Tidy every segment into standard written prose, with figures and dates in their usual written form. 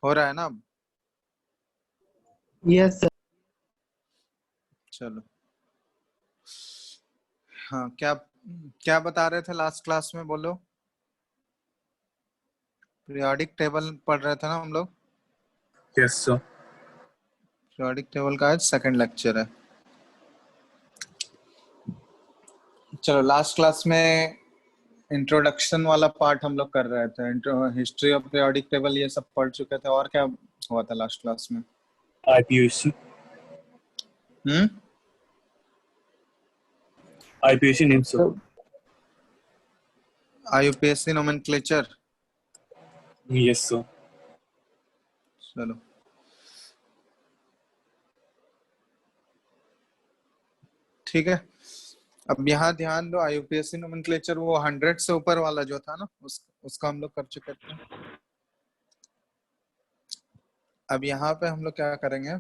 हो रहा है ना अब? Yes sir. चलो। हाँ, क्या क्या बता रहे थे लास्ट क्लास में, बोलो। पीरियोडिक टेबल पढ़ रहे थे ना हम लोग? Yes sir. पीरियोडिक टेबल का आज सेकंड लेक्चर है। चलो, लास्ट क्लास में इंट्रोडक्शन वाला पार्ट हम लोग कर रहे थे, हिस्ट्री ऑफ पीरियोडिक टेबल ये सब पढ़ चुके थे। और क्या हुआ था लास्ट क्लास में? IPUC IPUC name sir. IUPAC nomenclature. Yes sir. चलो, ठीक है। अब यहाँ ध्यान दो, आईयूपीएसी नोमेनक्लेचर वो 100 से ऊपर वाला जो था ना, उसका हम लोग कर चुके थे। अब यहाँ पे हम लोग क्या करेंगे?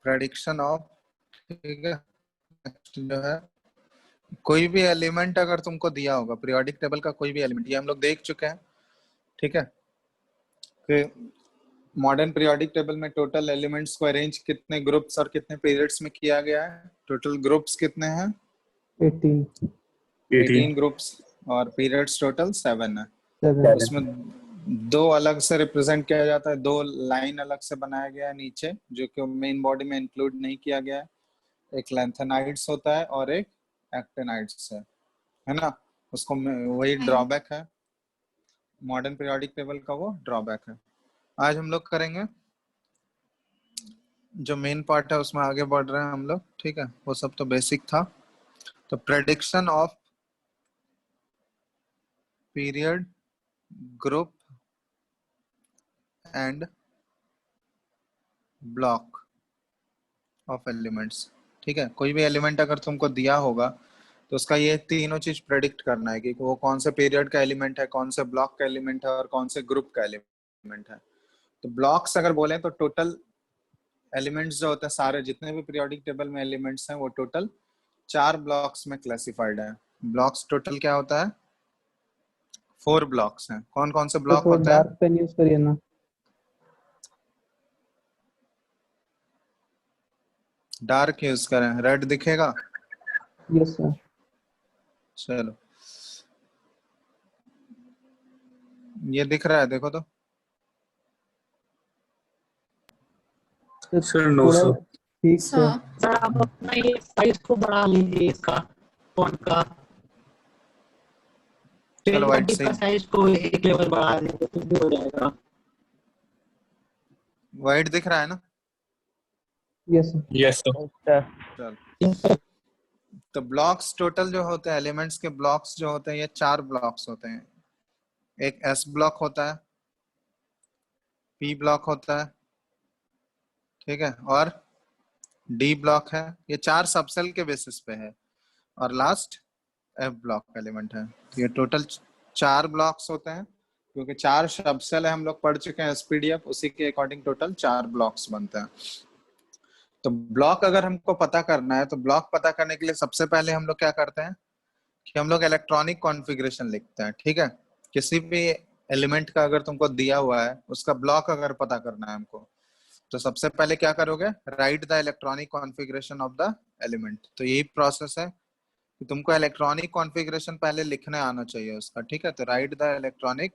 प्रेडिक्शन ऑफ, ठीक है, जो है कोई भी एलिमेंट अगर तुमको दिया होगा पीरियोडिक टेबल का, कोई भी एलिमेंट, ये हम लोग देख चुके हैं, ठीक है, कि मॉडर्न पीरियोडिक टेबल में टोटल एलिमेंट्स को अरेंज कितने ग्रुप्स और कितने पीरियड्स में किया गया है। टोटल ग्रुप्स कितने हैं? 18 ग्रुप्स, और पीरियड्स टोटल 7 है। 7 उसमें दो अलग से रिप्रेजेंट किया जाता है, दो लाइन अलग से बनाया गया है नीचे, जो कि मेन बॉडी में इंक्लूड नहीं किया गया है। एक लेंथेनाइड्स होता है और एक एक्टिनाइड्स है ना। उसको वही ड्रॉबैक है मॉडर्न पीरियोडिक टेबल का, वो ड्रॉबैक है। आज हम लोग करेंगे जो मेन पार्ट है, उसमें आगे बढ़ रहे हैं हम लोग, ठीक है। वो सब तो बेसिक था। तो prediction of period, group and block of elements, ठीक है। कोई भी एलिमेंट अगर तुमको दिया होगा तो उसका ये तीनों चीज प्रेडिक्ट करना है कि वो कौन से पीरियड का एलिमेंट है, कौन से ब्लॉक का एलिमेंट है और कौन से ग्रुप का एलिमेंट है। तो ब्लॉक्स अगर बोले तो टोटल एलिमेंट्स जो होते हैं, सारे जितने भी पीरियोडिक टेबल में एलिमेंट्स हैं, वो टोटल 4 ब्लॉक्स में क्लासिफाइड है। ब्लॉक्स टोटल क्या होता है? 4 ब्लॉक्स हैं। कौन कौन से ब्लॉक तो होते हैं? डार्क पेन यूज करिए ना। डार्क यूज करें, रेड दिखेगा? Yes sir. चलो, ये दिख रहा है, देखो तो। सर नो थोड़ा सर। ठीक से। सर आप अपना ये साइज को बढ़ा लीजिए इसका, फोन का चलो, पेन वाइट बॉडी से का साइज को एक लेवल बढ़ा देंगे तो भी हो जाएगा। वाइट दिख रहा है ना? Yes sir. Yes sir. चल, तो ब्लॉक्स टोटल जो होते हैं, एलिमेंट्स के ब्लॉक्स जो होते हैं, ये 4 ब्लॉक्स होते हैं। एक एस ब्लॉक होता है, पी ब्लॉक होता है, ठीक है, और डी ब्लॉक है। ये 4 सबसेल के बेसिस पे है, और लास्ट एफ ब्लॉक एलिमेंट है। तो ये टोटल 4 ब्लॉक्स होते हैं, क्योंकि 4 सबसेल है, हम लोग पढ़ चुके हैं एसपीडीएफ, उसी के अकॉर्डिंग टोटल 4 ब्लॉक्स बनते हैं। तो ब्लॉक अगर हमको पता करना है, तो ब्लॉक पता करने के लिए सबसे पहले हम लोग क्या करते हैं कि हम लोग इलेक्ट्रॉनिक कॉन्फ़िगरेशन लिखते हैं, ठीक है। किसी भी एलिमेंट का अगर तुमको दिया हुआ है, उसका ब्लॉक अगर पता करना है हमको, तो सबसे पहले क्या करोगे? Right the electronic configuration of the element. तो यही प्रोसेस है कि तुमको इलेक्ट्रॉनिक कॉन्फ़िगरेशन पहले लिखने आना चाहिए उसका, ठीक है। तो राइट द इलेक्ट्रॉनिक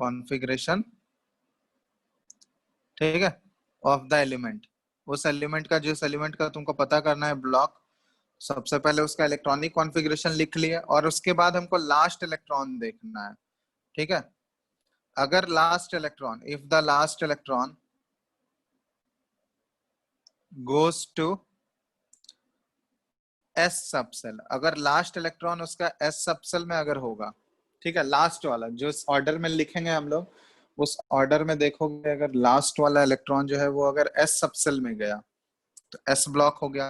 कॉन्फ़िगरेशन, ठीक है, ऑफ द एलिमेंट। उस एलिमेंट का, जिस एलिमेंट का तुमको पता करना है ब्लॉक, सबसे पहले उसका इलेक्ट्रॉनिक कॉन्फ़िगरेशन लिख लिया, और उसके बाद हमको लास्ट इलेक्ट्रॉन देखना है, ठीक है। अगर last electron, if the last electron goes to s subshell, अगर लास्ट इलेक्ट्रॉन उसका एस सबसेल में अगर होगा, ठीक है, लास्ट वाला जो इस ऑर्डर में लिखेंगे हम लोग, उस ऑर्डर में देखोगे अगर लास्ट वाला इलेक्ट्रॉन जो है वो अगर एस सबसेल में गया तो एस ब्लॉक हो गया।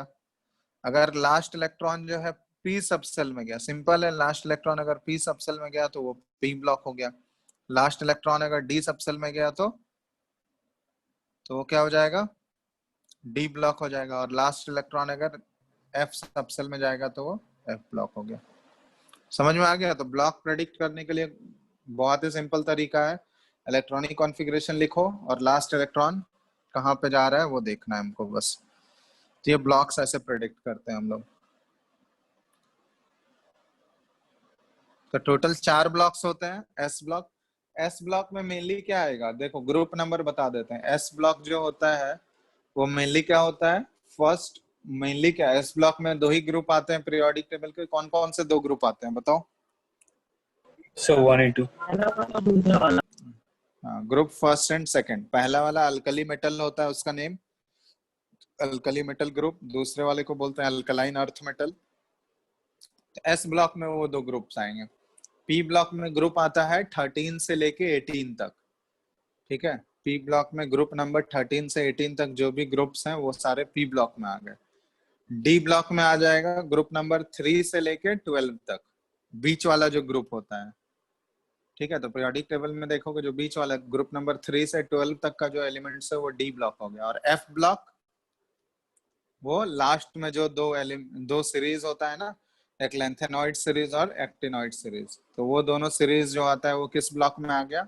अगर लास्ट इलेक्ट्रॉन जो है पी सबसेल में गया, सिंपल है, लास्ट इलेक्ट्रॉन अगर पी सबसेल में गया तो वो पी ब्लॉक हो गया। लास्ट इलेक्ट्रॉन अगर डी सबसेल में गया तो वो क्या हो जाएगा? डी ब्लॉक हो जाएगा। और लास्ट इलेक्ट्रॉन अगर एफ सबसेल में जाएगा तो वो एफ ब्लॉक हो गया। समझ में आ गया? तो ब्लॉक प्रेडिक्ट करने के लिए बहुत ही सिंपल तरीका है, इलेक्ट्रॉनिक कॉन्फ़िगरेशन लिखो और लास्ट इलेक्ट्रॉन कहाँ पे जा रहा है वो देखना है हमको बस। तो ये ब्लॉक्स ऐसे प्रेडिक्ट करते हैं हम लोग। तो टोटल 4 ब्लॉक्स होते हैं एस ब्लॉक। एस ब्लॉक में मेनली क्या आएगा, देखो ग्रुप नंबर बता देते हैं। एस ब्लॉक जो होता है वो मेनली क्या होता है, फर्स्ट मेनली क्या, एस ब्लॉक में 2 ही ग्रुप आते हैं पीरियोडिक टेबल के। कौन कौन से 2 ग्रुप आते हैं बताओ? Sir 1 and 2। पहला वाला दूसरा वाला। हाँ, ग्रुप फर्स्ट एंड सेकंड। पहला वाला अल्कली मेटल होता है, उसका नेम अल्कली मेटल ग्रुप। दूसरे वाले को बोलते हैं alkaline earth metal. S block में वो 2 ग्रुप्स आएंगे। पी ब्लॉक में ग्रुप आता है 13 से लेके 18 तक, ठीक है। पी ब्लॉक में ग्रुप नंबर 13 से 18 तक जो भी ग्रुप्स हैं वो सारे पी ब्लॉक में आ गए। डी ब्लॉक में आ जाएगा ग्रुप नंबर 3 से लेके 12 तक, बीच वाला जो ग्रुप होता है, ठीक है। तो पीरियोडिक टेबल में देखोगे जो बीच वाला ग्रुप नंबर 3 से 12 तक का जो एलिमेंट्स है वो डी ब्लॉक हो गया। और एफ ब्लॉक वो लास्ट में जो 2 सीरीज होता है ना, एक लेंथेनॉइड सीरीज और एक्टिनॉइड सीरीज, तो वो दोनों सीरीज जो आता है वो किस ब्लॉक में आ गया,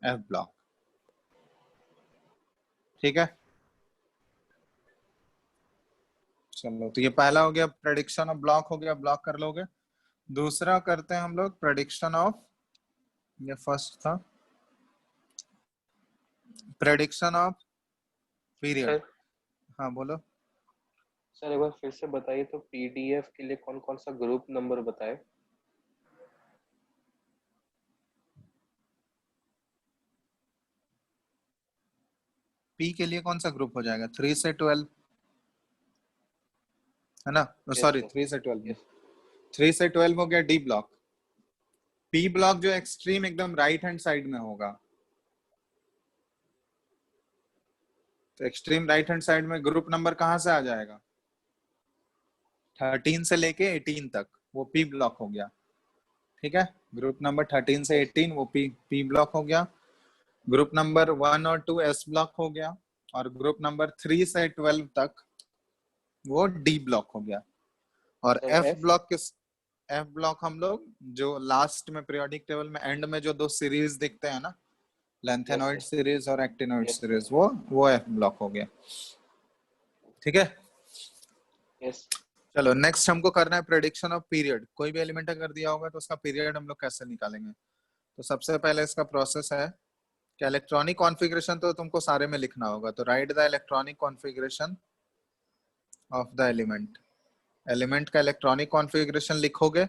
एफ ब्लॉक, ठीक है। चलो, तो ये पहला हो गया प्रेडिक्शन ऑफ ब्लॉक, हो गया, ब्लॉक कर लोगे। दूसरा करते हैं हम लोग प्रेडिक्शन ऑफ, ये फर्स्ट था प्रेडिक्शन ऑफ पीरियड। सर हाँ बोलो। सर एक बार फिर से बताइए तो पीडीएफ के लिए कौन कौन सा ग्रुप नंबर बताए? पी के लिए कौन सा ग्रुप हो जाएगा, 3 से 12 है ना, Yes, सॉरी sir. 3 से 12 Yes. 3 से 12 हो गया डी ब्लॉक। पी ब्लॉक जो एक्सट्रीम एकदम राइट हैंड साइड में होगा, तो एक्सट्रीम राइट हैंड साइड में ग्रुप नंबर कहां से आ जाएगा, 13 से लेके 18 तक, वो पी ब्लॉक हो गया, ठीक है। ग्रुप नंबर 13 से 18 वो पी ब्लॉक हो गया। ग्रुप नंबर 1 और 2 एस ब्लॉक हो गया, और ग्रुप नंबर 3 से 12 तक वो डी ब्लॉक हो गया। और Sir, एफ F? ब्लॉक किस, एफ ब्लॉक हम लोग जो लास्ट में पीरियोडिक टेबल में एंड में जो 2 सीरीज दिखते हैं ना, लेंथेनॉइड Yes, sir. सीरीज और एक्टिनॉइड Yes. सीरीज, वो एफ ब्लॉक हो गया, ठीक है। Yes. चलो नेक्स्ट हमको करना है प्रेडिक्शन ऑफ पीरियड। कोई भी एलिमेंट अगर दिया होगा तो उसका पीरियड हम लोग कैसे निकालेंगे। तो सबसे पहले इसका प्रोसेस है कि इलेक्ट्रॉनिक कॉन्फ़िगरेशन तो तुमको सारे में लिखना होगा। तो write the electronic configuration of the element. Element का इलेक्ट्रॉनिक कॉन्फ़िगरेशन लिखोगे,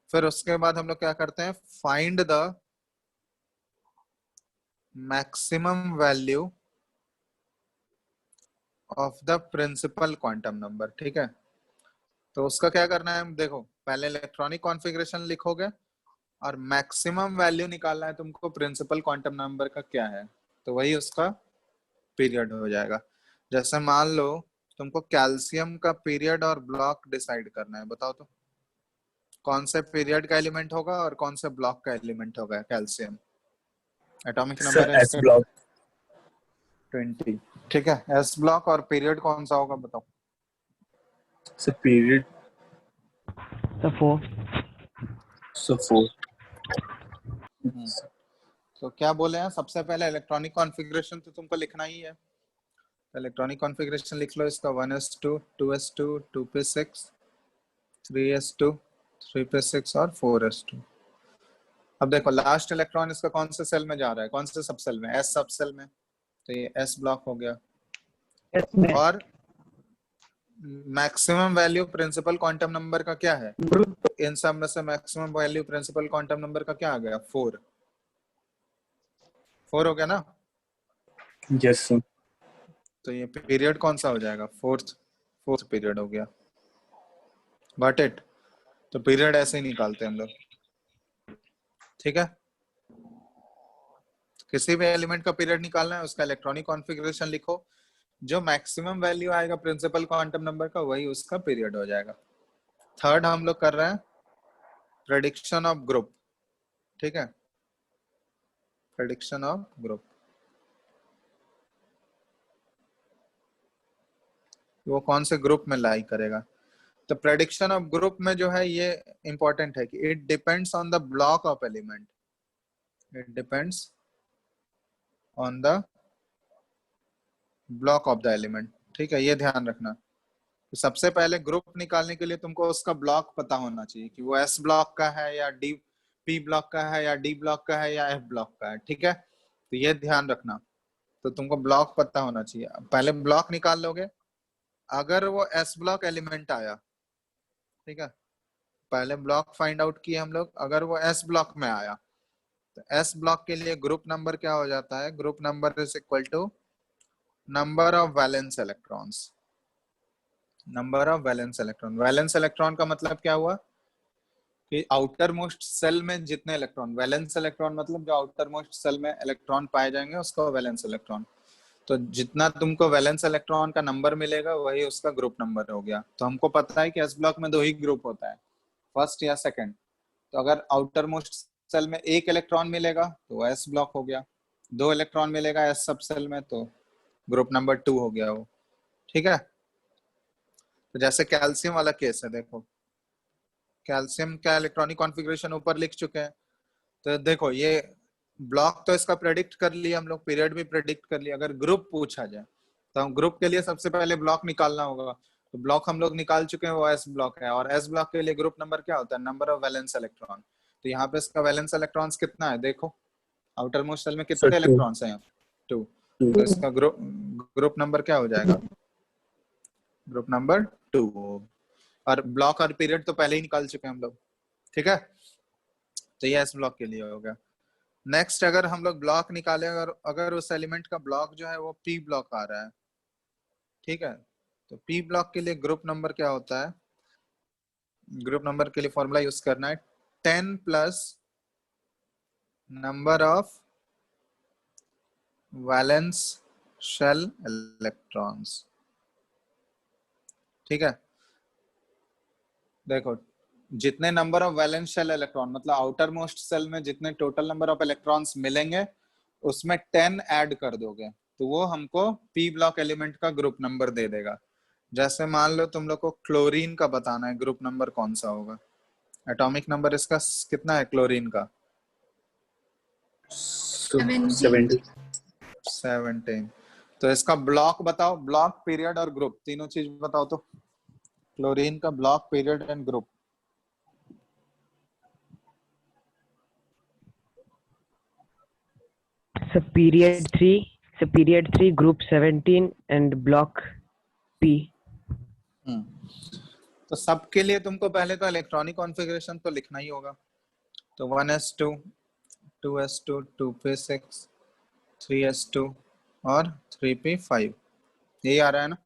फिर उसके बाद हम लोग क्या करते हैं, find the maximum value of the principal quantum number, ठीक है। तो उसका क्या करना है, देखो पहले इलेक्ट्रॉनिक कॉन्फ़िगरेशन लिखोगे और मैक्सिमम वैल्यू निकालना है तुमको प्रिंसिपल क्वांटम नंबर का क्या है, तो वही उसका पीरियड हो जाएगा। जैसे मान लो तुमको कैल्शियम का पीरियड और ब्लॉक डिसाइड करना है, बताओ तो कौन से पीरियड का एलिमेंट होगा और कौन से ब्लॉक का एलिमेंट होगा कैल्शियम। एटॉमिक नंबर सर है एस इसका ब्लॉक। 20, ठीक है। एस ब्लॉक और पीरियड कौन सा होगा बताओ। सर पीरियड तो 4। सर 4। तो क्या बोले हैं, सबसे पहले इलेक्ट्रॉनिक कॉन्फ़िगरेशन तो तुमको लिखना ही है। इलेक्ट्रॉनिक कॉन्फ़िगरेशन लिख लो इसका 1s2 2s2 2p6 3s2 3p6 और 4s2। अब देखो लास्ट इलेक्ट्रॉन इसका कौन से सेल में जा रहा है, कौन से सब सेल में, एस सब सेल में, तो ये एस ब्लॉक हो गया। इसमें और maximum value principal quantum number का क्या है, ग्रुप इन सब में से maximum value principal quantum number का क्या आ गया, 4 हो गया ना। Yes sir. तो ये पीरियड कौन सा हो जाएगा, फोर्थ पीरियड हो गया। Got it. तो पीरियड ऐसे ही निकालते हैं हम लोग, ठीक है। किसी भी एलिमेंट का पीरियड निकालना है, उसका इलेक्ट्रॉनिक कॉन्फ़िगरेशन लिखो, जो मैक्सिमम वैल्यू आएगा प्रिंसिपल क्वांटम नंबर का वही उसका पीरियड हो जाएगा। थर्ड हम लोग कर रहे हैं प्रेडिक्शन ऑफ ग्रुप, ठीक है। प्रेडिक्शन ऑफ ग्रुप, वो कौन से ग्रुप में लाई करेगा। तो प्रेडिक्शन ऑफ ग्रुप में जो है ये इंपॉर्टेंट है कि it depends on the block of element. It depends on the block of the element. ठीक है, ये ध्यान रखना। तो सबसे पहले ग्रुप निकालने के लिए तुमको उसका ब्लॉक पता होना चाहिए कि वो एस ब्लॉक का है या डी पी ब्लॉक का है या डी ब्लॉक का है या एफ ब्लॉक का है। ठीक है, तो ये ध्यान रखना। तो तुमको ब्लॉक पता होना चाहिए। पहले ब्लॉक निकाल लोगे, अगर वो एस ब्लॉक एलिमेंट आया, ठीक है, पहले ब्लॉक फाइंड आउट किए हम लोग, अगर वो एस ब्लॉक में आया तो एस ब्लॉक के लिए ग्रुप नंबर क्या हो जाता है, group number is equal to number of valence electrons. Number of valence electron, valence electron का मतलब क्या हुआ कि आउटर मोस्ट सेल में जितने इलेक्ट्रॉन, वैलेंस इलेक्ट्रॉन मतलब जो आउटर मोस्ट सेल में इलेक्ट्रॉन पाए जाएंगे उसको वैलेंस इलेक्ट्रॉन। तो जितना तुमको वैलेंस इलेक्ट्रॉन का नंबर मिलेगा वही उसका ग्रुप नंबर हो गया। तो हमको पता है कि एस ब्लॉक में 2 ही ग्रुप होता है, फर्स्ट या सेकंड। तो अगर आउटर मोस्ट सेल में 1 इलेक्ट्रॉन मिलेगा तो एस ब्लॉक हो गया, 2 इलेक्ट्रॉन मिलेगा एस सब सेल में तो ग्रुप नंबर 2 हो गया वो। ठीक है, तो जैसे कैल्शियम वाला केस है, देखो कैल्शियम का इलेक्ट्रॉनिक कॉन्फ़िगरेशन ऊपर लिख चुके हैं। तो देखो ये ब्लॉक तो इसका प्रेडिक्ट कर लिया हम लोग, पीरियड भी प्रेडिक्ट कर लिया। अगर ग्रुप पूछा जाए तो हम ग्रुप के लिए सबसे पहले ब्लॉक निकालना होगा। तो ब्लॉक हम लोग निकाल चुके हैं, वो एस ब्लॉक है। और एस ब्लॉक के लिए ग्रुप नंबर क्या होता है, नंबर ऑफ वैलेंस इलेक्ट्रॉन। तो यहाँ पे इसका वैलेंस इलेक्ट्रॉन्स कितना है, देखो आउटर मोस्ट सेल में कितने Sir, 2. इलेक्ट्रॉन्स हैं, 2। तो इसका ग्रुप नंबर क्या हो जाएगा, ग्रुप नंबर 2। और ब्लॉक और पीरियड तो पहले ही निकाल चुके हैं हम लोग। ठीक है, तो ये एस ब्लॉक के लिए हो गया। नेक्स्ट अगर हम लोग ब्लॉक निकाले, अगर उस एलिमेंट का ब्लॉक जो है वो पी ब्लॉक आ रहा है, ठीक है, तो पी ब्लॉक के लिए ग्रुप नंबर क्या होता है, ग्रुप नंबर के लिए फॉर्मूला यूज करना है 10 plus number of valence shell electrons. ठीक है, देखो जितने number of valence shell electron मतलब आउटर मोस्ट सेल में जितने टोटल नंबर ऑफ इलेक्ट्रॉन्स मिलेंगे उसमें 10 ऐड कर दोगे तो वो हमको पी ब्लॉक एलिमेंट का ग्रुप नंबर दे देगा। जैसे मान लो तुम लोग को क्लोरीन का बताना है ग्रुप नंबर कौन सा होगा, एटॉमिक नंबर इसका कितना है क्लोरीन का, 70. 17। तो इसका ब्लॉक बताओ, ब्लॉक पीरियड और ग्रुप तीनों चीज बताओ। तो क्लोरीन का block period and group. So period 3, group 17 and block P. तो सबके लिए तुमको पहले तो इलेक्ट्रॉनिक कॉन्फ़िगरेशन तो लिखना ही होगा। तो 1s2 2s2 2p6 3s2 और 3p5 यही आ रहा है ना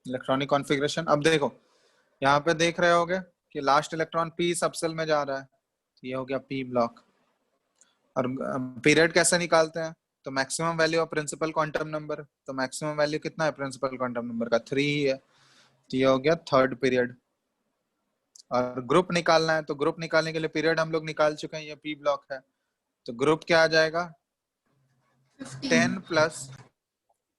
इलेक्ट्रॉनिक कॉन्फ़िगरेशन। अब देखो यहाँ पे देख रहे होगे कि लास्ट इलेक्ट्रॉन p सबसेल में जा रहा है, ये हो गया p ब्लॉक। और पीरियड कैसे निकालते हैं, तो maximum value of principal quantum number. तो मैक्सिमम वैल्यू कितना है प्रिंसिपल क्वांटम नंबर का, 3 ही है। तो ये हो गया थर्ड पीरियड। और ग्रुप निकालना है तो ग्रुप निकालने के लिए पीरियड हम लोग निकाल चुके हैं, ये पी ब्लॉक है। तो ग्रुप क्या आ जाएगा 10 plus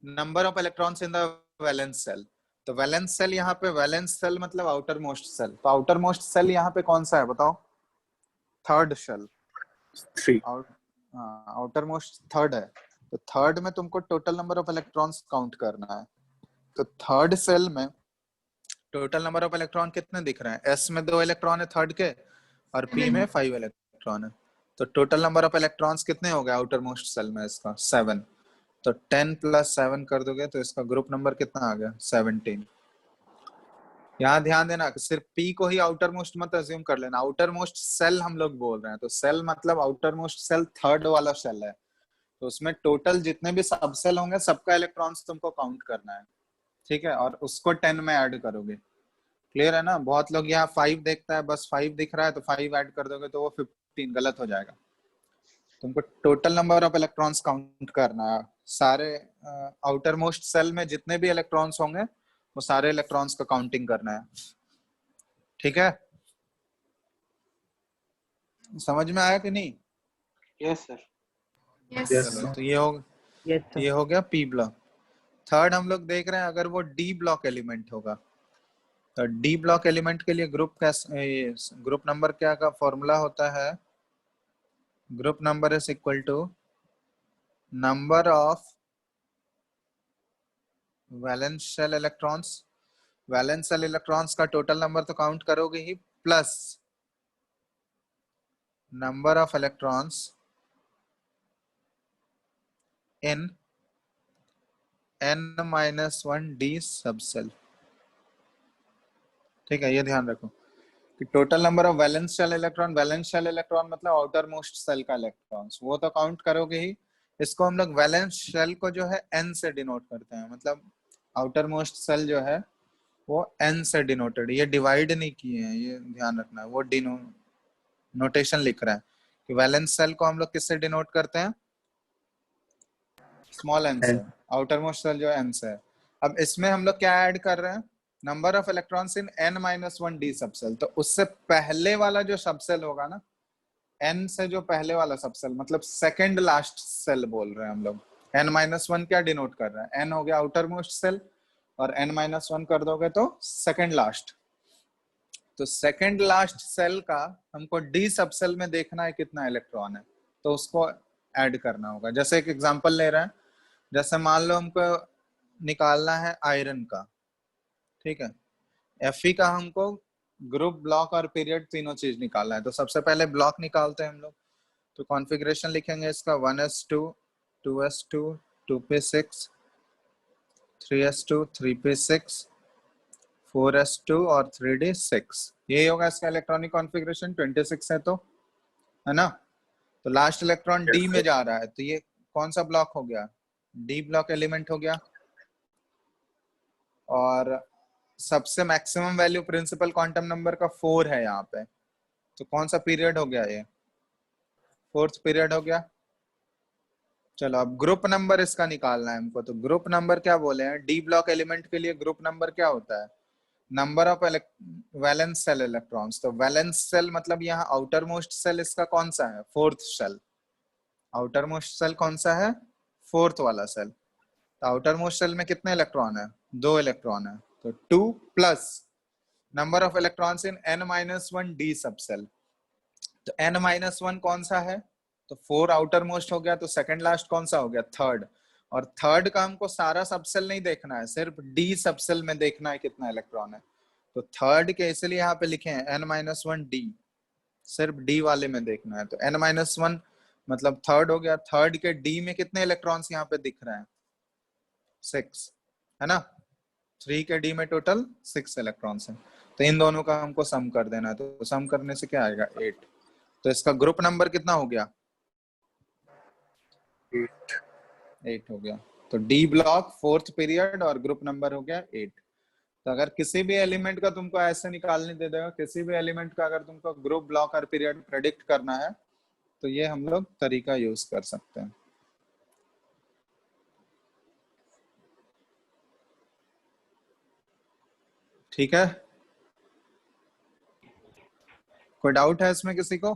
number of electrons in the valence shell. तो वैलेंस सेल यहाँ पे, वैलेंस सेल मतलब आउटर मोस्ट सेल। तो आउटर मोस्ट सेल यहाँ पे कौन सा है बताओ, third shell, 3. Outermost third है। तो थर्ड में तुमको total number of electrons count करना है। तो थर्ड सेल में टोटल नंबर ऑफ इलेक्ट्रॉन कितने दिख रहे हैं, एस में 2 इलेक्ट्रॉन है थर्ड के और पी में 5 इलेक्ट्रॉन है। तो टोटल नंबर ऑफ इलेक्ट्रॉन्स कितने हो गए आउटर मोस्ट सेल में इसका 7। तो 10 प्लस 7 कर दोगे तो इसका ग्रुप नंबर कितना आ गया 17। यहाँ ध्यान देना सिर्फ पी को ही आउटर मोस्ट मत अज्यूम कर लेना, आउटर मोस्ट सेल हम लोग बोल रहे हैं। तो सेल मतलब आउटर मोस्ट सेल थर्ड वाला सेल है, तो उसमें टोटल जितने भी सब सेल होंगे सबका इलेक्ट्रॉन्स तुमको काउंट करना है। ठीक है, और उसको 10 में ऐड करोगे। क्लियर है ना, बहुत लोग यहाँ 5 देखता है, बस 5 दिख रहा है तो 5 ऐड कर दोगे तो वो 15 गलत हो जाएगा। तुमको total number of electrons count करना है। सारे आउटर मोस्ट सेल में जितने भी इलेक्ट्रॉन्स होंगे वो सारे इलेक्ट्रॉन्स का काउंटिंग करना है। ठीक है, समझ में आया कि नहीं? Yes sir. Yes. चलो तो Yes, sir. ये हो गया पी ब्लॉक। थर्ड हम लोग देख रहे हैं अगर वो डी ब्लॉक एलिमेंट होगा तो डी ब्लॉक एलिमेंट के लिए ग्रुप नंबर क्या का फॉर्मूला होता है group number is equal to number of valence shell electrons, valence shell electrons का टोटल नंबर तो काउंट करोगे ही, plus number of electrons in n-1 d subshell. ठीक है, ये ध्यान रखो कि total number of valence shell electron, valence shell electron मतलब आउटर मोस्ट सेल का इलेक्ट्रॉन्स, वो तो काउंट करोगे ही। इसको हम लोग वैलेंस शेल को जो है n से डिनोट करते हैं, मतलब आउटर मोस्ट सेल जो है वो n से डिनोटेड, ये डिवाइड नहीं किए हैं, ये ध्यान रखना है। वो नोटेशन लिख रहा है कि वैलेंस सेल को हम लोग किससे डिनोट करते हैं, स्मॉल n से, आउटर मोस्ट सेल जो है n से है। अब इसमें हम लोग क्या ऐड कर रहे हैं, number of electrons in n-1 d subshell. तो उससे पहले वाला जो सबसेल होगा ना, n से जो पहले वाला सबसेल, मतलब सेकंड लास्ट सेल बोल रहे हैं हम लोग। n-1 क्या डिनोट कर रहा है, n हो गया आउटर मोस्ट सेल और n-1 कर दोगे तो सेकंड लास्ट। तो सेकंड लास्ट सेल का हमको डी सबसेल में देखना है कितना इलेक्ट्रॉन है, तो उसको ऐड करना होगा। जैसे एक एग्जांपल ले रहे हैं, जैसे मान लो हमको निकालना है आयरन का, ठीक है, Fe का हमको ग्रुप, ब्लॉक और पीरियड तीनों चीज निकालना है। तो सबसे पहले ब्लॉक निकालते हैं हम लोग। तो कॉन्फ़िगरेशन लिखेंगे इसका 1s2 2s2 2p6 3s2 3p6 4s2 और 3d6, यही होगा इसका इलेक्ट्रॉनिक कॉन्फ़िगरेशन। 26 है तो, है ना। तो लास्ट इलेक्ट्रॉन डी में जा रहा है, तो ये कौन सा ब्लॉक हो गया, डी ब्लॉक एलिमेंट हो गया। और सबसे maximum value principal quantum number का 4 है यहाँ पे, तो कौन सा पीरियड हो गया, ये फोर्थ पीरियड हो गया। चलो अब ग्रुप नंबर इसका निकालना है हमको। तो ग्रुप नंबर क्या बोले हैं, डी ब्लॉक एलिमेंट के लिए ग्रुप नंबर क्या होता है, number of valence shell electrons. तो वैलेंस सेल मतलब यहाँ आउटर मोस्ट सेल इसका कौन सा है, fourth shell. Outermost shell कौन सा है, फोर्थ वाला सेल। तो आउटर मोस्ट सेल में कितने इलेक्ट्रॉन है, 2 इलेक्ट्रॉन है। तो 2 plus number of electrons in n-1 d subshell. तो n-1 कौन सा है, तो 4 आउटर मोस्ट हो गया, तो सेकंड लास्ट कौन सा हो गया, थर्ड। और थर्ड का हमको सारा सबसेल नहीं देखना है, सिर्फ डी सबसेल में देखना है कितना इलेक्ट्रॉन है। तो थर्ड के इसलिए यहाँ पे लिखे हैं n-1 d, सिर्फ डी वाले में देखना है। तो n-1 मतलब थर्ड हो गया, थर्ड के डी में कितने इलेक्ट्रॉन्स यहाँ पे दिख रहे हैं, 6, है ना। 3 के डी में टोटल 6 इलेक्ट्रॉन्स हैं। तो इन दोनों का हमको सम कर देना है, तो सम करने से क्या आएगा, 8। तो इसका ग्रुप नंबर कितना हो गया, 8 हो गया। तो डी ब्लॉक फोर्थ पीरियड और ग्रुप नंबर हो गया 8। तो अगर किसी भी एलिमेंट का तुमको ऐसे निकालने दे देगा, किसी भी एलिमेंट का अगर तुमको ग्रुप, ब्लॉक और पीरियड प्रेडिक्ट करना है, तो ये हम लोग तरीका यूज कर सकते हैं। ठीक है, कोई डाउट है इसमें किसी को,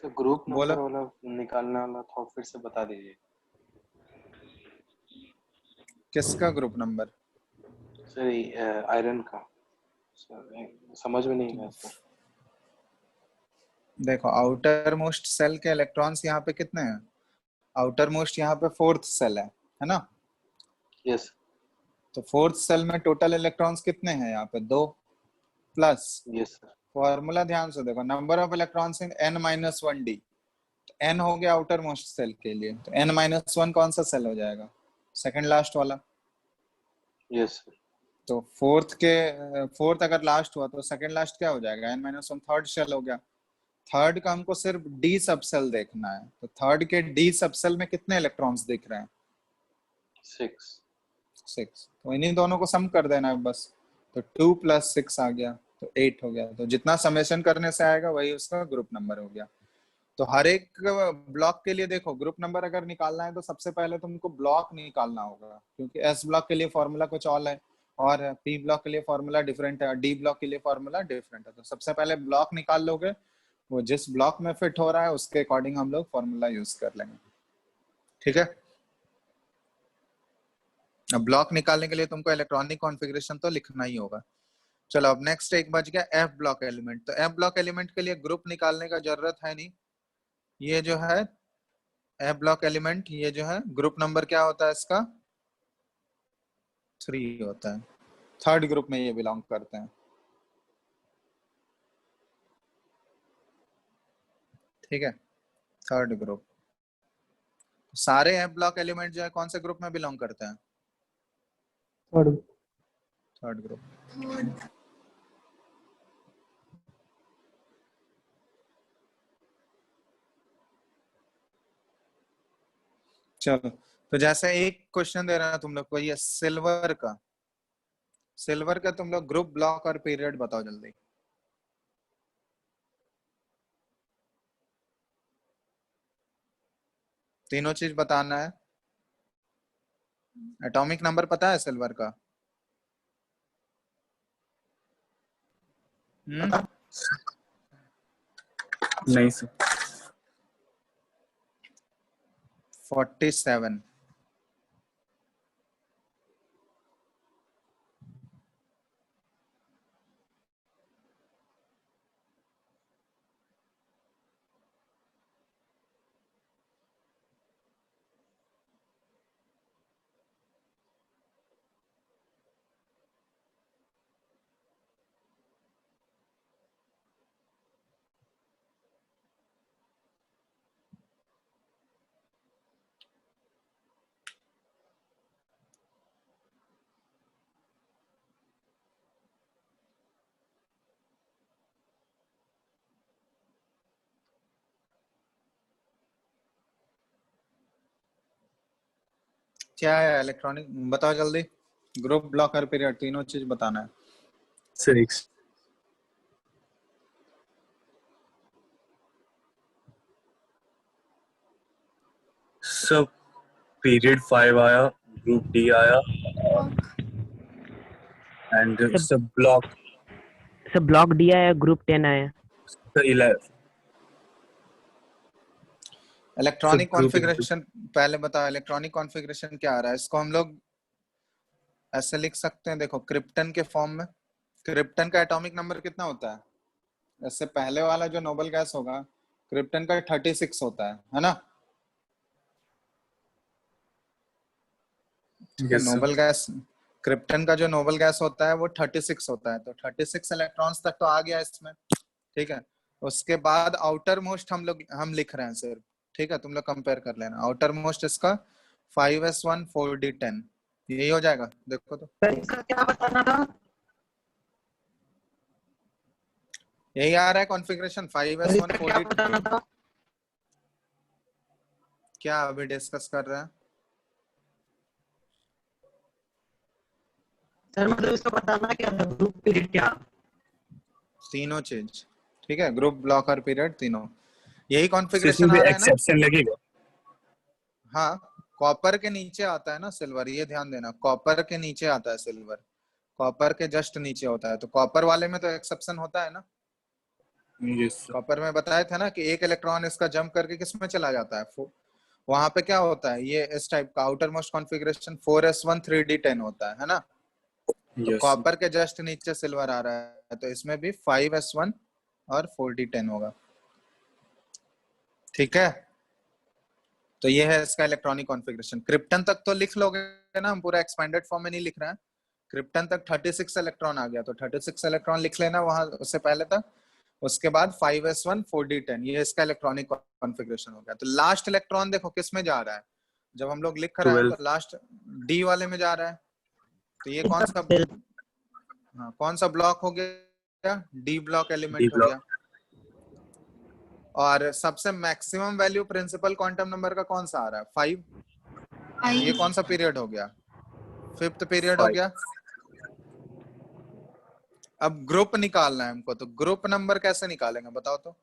ग्रुप बोलो। नंबर वाला निकालने वाला था, फिर से बता दीजिए। किसका ग्रुप नंबर, सर आयरन का, समझ में नहीं आया सर। देखो आउटर मोस्ट सेल के इलेक्ट्रॉन्स यहाँ पे कितने हैं, आउटर मोस्ट यहाँ पे फोर्थ सेल है ना। यस। तो फोर्थ सेल में टोटल इलेक्ट्रॉन्स कितने हैं, यहाँ पे 2 प्लस, यस सर। फॉर्मूला ध्यान से देखो, number of electrons in n-1 d। n हो गया आउटर मोस्ट सेल के लिए, तो n-1 कौन सा सेल हो जाएगा, सेकंड लास्ट वाला। Yes sir. तो फोर्थ अगर लास्ट हुआ तो सेकंड लास्ट क्या हो जाएगा, n-1 थर्ड सेल हो गया। थर्ड का हमको सिर्फ डी सबसेल देखना है, तो थर्ड के डी सबसेल में कितने इलेक्ट्रॉन्स दिख रहे हैं, 6। तो इन्हीं दोनों को सम कर देना है बस। तो 2 + 6 आ गया, तो 8 हो गया। तो जितना समेशन करने से आएगा वही उसका ग्रुप नंबर हो गया। तो हर एक ब्लॉक के लिए देखो, ग्रुप नंबर अगर निकालना है तो सबसे पहले तुमको ब्लॉक निकालना होगा, क्योंकि एस ब्लॉक के लिए फॉर्मूला कुछ और है और पी ब्लॉक के लिए फॉर्मूला डिफरेंट है, डी ब्लॉक के लिए फॉर्मूला डिफरेंट है। तो सबसे पहले ब्लॉक निकाल लोगे, वो जिस ब्लॉक में फिट हो रहा है उसके अकॉर्डिंग हम लोग फॉर्मूला यूज कर लेंगे। ठीक है, अब ब्लॉक निकालने के लिए तुमको इलेक्ट्रॉनिक कॉन्फ़िगरेशन तो लिखना ही होगा। चलो अब नेक्स्ट एक बच गया एफ ब्लॉक एलिमेंट। तो एफ ब्लॉक एलिमेंट के लिए ग्रुप निकालने का जरूरत है नहीं। ये जो है एफ ब्लॉक एलिमेंट, ये जो है ग्रुप नंबर क्या होता है इसका 3 होता है। थर्ड ग्रुप में ये बिलोंग करते हैं। ठीक है, थर्ड ग्रुप। सारे एफ ब्लॉक एलिमेंट जो है कौन से ग्रुप में बिलोंग करते हैं? थर्ड। Third group. थर्ड। चलो तो जैसे एक क्वेश्चन दे रहा है तुम लोग को, ये सिल्वर का तुम लोग ग्रुप ब्लॉक और पीरियड बताओ जल्दी। तीनों चीज बताना है। एटॉमिक नंबर पता है सिल्वर का? नहीं सर। 47। क्या है इलेक्ट्रॉनिक, बताओ जल्दी। ग्रुप ब्लॉक और पीरियड तीनों चीज बताना है। सर एक सब पीरियड 5 आया, ग्रुप डी आया एंड सब ब्लॉक डी आया, ग्रुप 10 आया। 11 इलेक्ट्रॉनिक सब ग्रुप कॉन्फ़िगरेशन पहले बताओ, इलेक्ट्रॉनिक कॉन्फ़िगरेशन क्या आ रहा है? इसको हम लोग ऐसे लिख सकते हैं, देखो क्रिप्टन के फॉर्म में। क्रिप्टन का एटॉमिक नंबर कितना होता है? इससे पहले वाला जो नोबल गैस होगा क्रिप्टन का 36 होता है ना? ठीक है, Yes, sir. Noble gas, krypton का जो नोबल गैस होता है वो 36 होता है। तो 36 इलेक्ट्रॉन्स तक तो आ गया इसमें। ठीक है, उसके बाद आउटर मोस्ट हम लिख रहे हैं सिर्फ। ठीक है, तुम लोग कंपेयर कर लेना। आउटर मोस्ट इसका 5s1 4d10 यही हो जाएगा। देखो तो सर इसका क्या बताना था? यही आ रहा है कॉन्फ़िगरेशन सर 5s1 इसका क्या बताना 4d10। था? क्या अभी डिस्कस कर रहे हैं? सर मतलब इसका बताना क्या था? ग्रुप पीरियड क्या? तीनों चीज। ठीक है, ग्रुप ब्लॉक और पीरियड तीनों यही सर इसमें कॉन्फ़िगरेशन भी आ रहा है ना? एक्सेप्शन लगेगा? हाँ, कॉपर के नीचे आता है ना सिल्वर, ये ध्यान देना। कॉपर के नीचे आता है सिल्वर, कॉपर के जस्ट नीचे होता है। तो कॉपर वाले में तो एक्सेप्शन होता है ना? Yes sir. कॉपर में बताया था ना कि एक इलेक्ट्रॉन इसका जंप करके किस में चला जाता है, वहां पे क्या होता है, ये इस टाइप का outer most configuration 4s1 3d10 होता है ना? तो यस कॉपर के जस्ट नीचे सिल्वर आ रहा है, तो इसमें भी 5s1 और 4d10 होगा। ठीक है, तो ये है इसका इलेक्ट्रॉनिक कॉन्फ़िगरेशन। क्रिप्टन तक तो लिख लोगे ना, हम पूरा एक्सपेंडेड फॉर्म में नहीं लिख रहे हैं। क्रिप्टन तक 36 इलेक्ट्रॉन आ गया, तो 36 इलेक्ट्रॉन लिख लेना वहां उससे पहले तक। उसके बाद 5s1 4d10 ये इसका इलेक्ट्रॉनिक कॉन्फ़िगरेशन हो गया। तो लास्ट इलेक्ट्रॉन देखो किस में जा रहा है, जब हम लोग लिख रहे हैं 12 तो लास्ट डी वाले में जा रहा है। तो ये कौन सा, हाँ कौन सा ब्लॉक हो गया? डी ब्लॉक डी एलिमेंट हो ब्लॉक। गया। और सबसे maximum value principal quantum number का कौन सा आ रहा है? 5। ये कौन सा पीरियड हो गया? 5th पीरियड हो 5 गया। अब ग्रुप निकालना है हमको, तो ग्रुप नंबर कैसे निकालेंगे बताओ तो?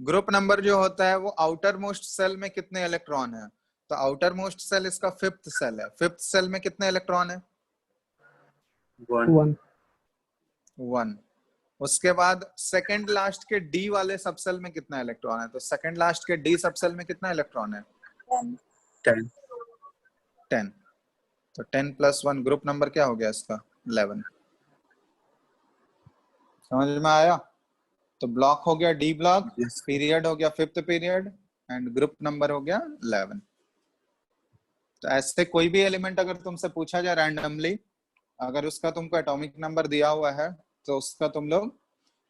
ग्रुप नंबर जो होता है वो आउटर मोस्ट सेल में कितने इलेक्ट्रॉन है? तो आउटर मोस्ट सेल इसका 5th सेल है। 5th सेल में कितने इलेक्ट्रॉन है? 1 1। 1। उसके बाद सेकंड लास्ट के डी वाले सबसेल में कितना इलेक्ट्रॉन है? तो सेकंड लास्ट के डी सबसेल में कितना इलेक्ट्रॉन है? 10 10। तो 10 + 1 ग्रुप नंबर क्या हो गया इसका? 11। समझ में आया? तो ब्लॉक हो गया डी ब्लॉक, Yes. पीरियड हो गया 5th period, and group number हो गया 11। तो ऐसे कोई भी एलिमेंट अगर तुमसे पूछा जाए रैंडमली, अगर उसका तुमको एटॉमिक नंबर दिया हुआ है तो उसका तुम लोग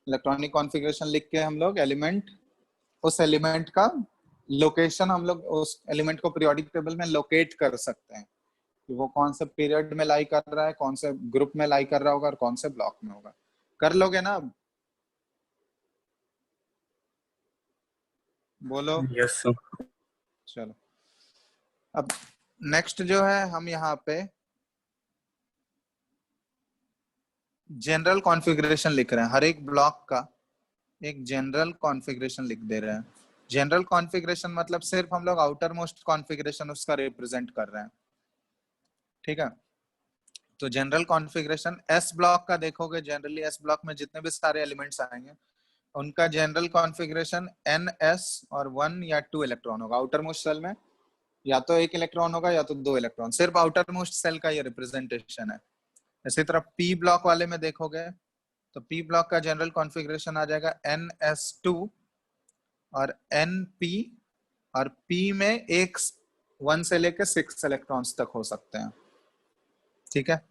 इलेक्ट्रॉनिक कॉन्फ़िगरेशन लिख के हम लोग एलिमेंट, उस एलिमेंट का लोकेशन हम लोग उस एलिमेंट को पीरियोडिक टेबल में लोकेट कर सकते हैं कि वो कौन से पीरियड में लाई कर रहा है, कौन से ग्रुप में लाई कर रहा होगा और कौन से ब्लॉक में होगा। कर लोगे ना? अब बोलो। Yes, sir. चलो, अब नेक्स्ट जो है हम यहाँ पे जनरल कॉन्फ़िगरेशन लिख रहे हैं। हर एक ब्लॉक का एक जनरल कॉन्फ़िगरेशन लिख दे रहे हैं। जनरल कॉन्फ़िगरेशन मतलब सिर्फ हम लोग आउटर मोस्ट कॉन्फ़िगरेशन उसका रिप्रेजेंट कर रहे हैं, ठीक है? तो जनरल कॉन्फ़िगरेशन एस ब्लॉक का देखोगे, जनरली एस ब्लॉक में जितने भी सारे एलिमेंट्स आएंगे उनका जनरल कॉन्फ़िगरेशन एन एस और 1 या 2 इलेक्ट्रॉन होगा। आउटर मोस्ट सेल में या तो 1 इलेक्ट्रॉन होगा या तो 2 इलेक्ट्रॉन, सिर्फ आउटर मोस्ट सेल का ये रिप्रेजेंटेशन है। इसी तरह पी ब्लॉक वाले में देखोगे तो पी ब्लॉक का जनरल कॉन्फ़िगरेशन आ जाएगा NS2 और NP, और P में 1 से लेकर 6 इलेक्ट्रॉन्स तक हो सकते हैं, ठीक है?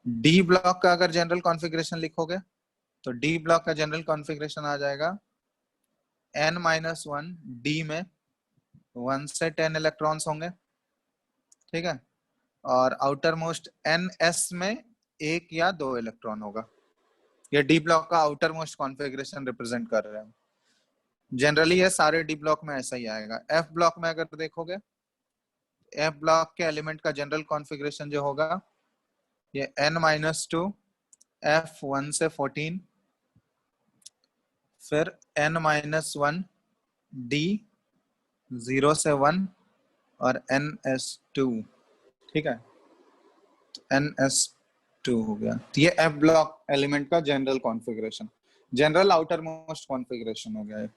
डी ब्लॉक का अगर जनरल कॉन्फ़िगरेशन लिखोगे तो डी ब्लॉक का जनरल कॉन्फ़िगरेशन आ जाएगा N-1, डी में 1 से 10 इलेक्ट्रॉन्स होंगे, ठीक है? और आउटर मोस्ट NS में 1 या 2 इलेक्ट्रॉन होगा। ये डी ब्लॉक का आउटर मोस्ट कॉन्फ़िगरेशन रिप्रेजेंट कर रहे हैं। जनरली ये सारे डी ब्लॉक में ऐसा ही आएगा। एफ ब्लॉक में अगर देखोगे, एफ ब्लॉक के एलिमेंट का जनरल कॉन्फ़िगरेशन जो होगा ये N-2, F1 से 14, फिर N-1, D 0 से 1 और NS2, ठीक है? NS2 हो गया। तो ये F ब्लॉक एलिमेंट का general configuration, general outer most configuration हो गया है,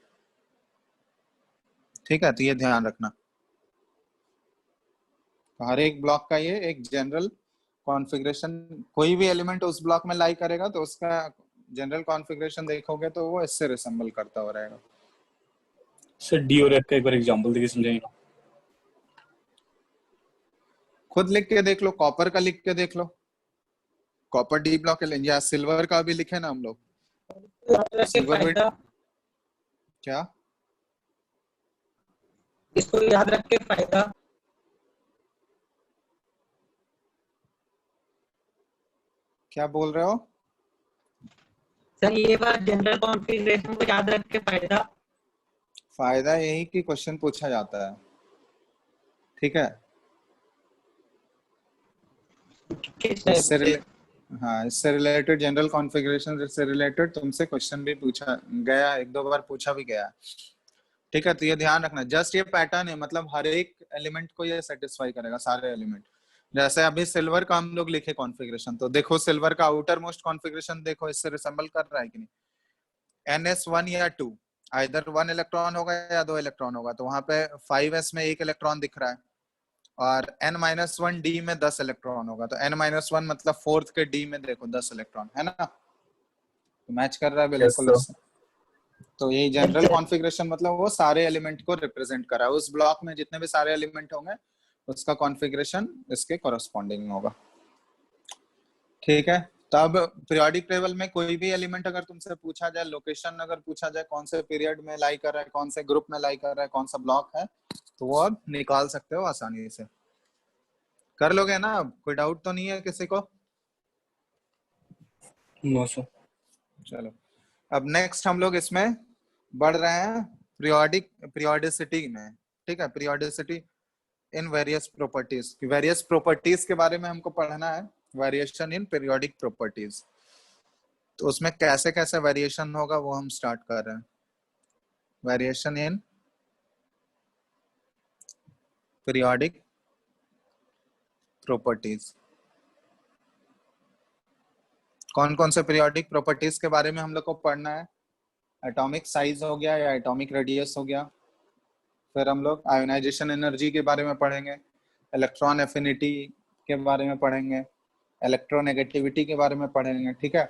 ठीक है? तो ये ध्यान रखना, हर एक ब्लॉक का ये एक जनरल कॉन्फ़िगरेशन, कोई भी एलिमेंट उस ब्लॉक में लाई करेगा तो उसका जनरल कॉन्फ़िगरेशन देखोगे तो वो इससे रिसेंबल करता हो रहेगा। सर डी और एफ का एक बार एग्जांपल देके समझाइए। खुद लिख के देख लो, कॉपर का लिख के देख लो, कॉपर डी ब्लॉक या सिल्वर का भी लिखे ना हम लोग। सिल्वर भी क्या, इसको याद रख के फायदा, क्या बोल रहे हो? सर ये बात जनरल कॉन्फ़िगरेशन को याद रख के फायदा। फायदा यही कि क्वेश्चन पूछा जाता है, ठीक है? किस टाइप से? हाँ, इससे रिलेटेड जनरल कॉन्फ़िगरेशन से रिलेटेड तुमसे क्वेश्चन भी पूछा गया, 1-2 बार पूछा भी गया, ठीक है? तो ये ध्यान रखना, जस्ट ये पैटर्न है, मतलब हर एक एलिमेंट को ये सेटिस्फाई करेगा, सारे एलिमेंट। जैसे अभी सिल्वर का हम लोग लिखे कॉन्फ़िगरेशन, तो देखो सिल्वर का आउटर मोस्ट कॉन्फ़िगरेशन देखो, इससे रिसेंबल कर रहा है कि नहीं? NS1 या 2, आइदर 1 इलेक्ट्रॉन होगा या 2 इलेक्ट्रॉन होगा, तो वहां पे 5s में 1 इलेक्ट्रॉन दिख रहा है, और N-1 D में 10 इलेक्ट्रॉन होगा, तो N-1 मतलब 4th के D में देखो 10 इलेक्ट्रॉन है ना, तो मैच कर रहा है बिल्कुल Yes, इससे। तो यही जनरल कॉन्फ़िगरेशन मतलब वो सारे एलिमेंट को रिप्रेजेंट कर रहा है, उस ब्लॉक में जितने भी सारे एलिमेंट होंगे उसका कॉन्फ़िगरेशन इसके कॉरेस्पॉन्डिंग होगा, ठीक है? तब पीरियोडिक टेबल में कोई भी एलिमेंट अगर तुमसे पूछा जाए, लोकेशन अगर पूछा जाए कौन से पीरियड में लाई कर रहा है, कौन से ग्रुप में लाई कर रहा है, कौन सा ब्लॉक है, तो वो अब निकाल सकते हो आसानी से। कर लोगे ना? अब कोई डाउट तो नहीं है किसी को? No sir. चलो, अब नेक्स्ट हम लोग इसमें बढ़ रहे हैं पीरियोडिसिटी में, ठीक है? Periodicity in various properties, various properties के बारे में हमको पढ़ना है, वेरिएशन इन पीरियोडिक प्रॉपर्टीज। तो उसमें कैसे कैसे वेरिएशन होगा वो हम स्टार्ट कर रहे हैं। वेरिएशन इन पीरियोडिक प्रॉपर्टीज, कौन कौन से पीरियोडिक प्रॉपर्टीज के बारे में हम लोग को पढ़ना है? एटॉमिक साइज हो गया या एटॉमिक रेडियस हो गया, फिर हम लोग आयोनाइजेशन एनर्जी के बारे में पढ़ेंगे, इलेक्ट्रॉन एफिनिटी के बारे में पढ़ेंगे, इलेक्ट्रोनेगेटिविटी के बारे में पढ़ेंगे, ठीक है?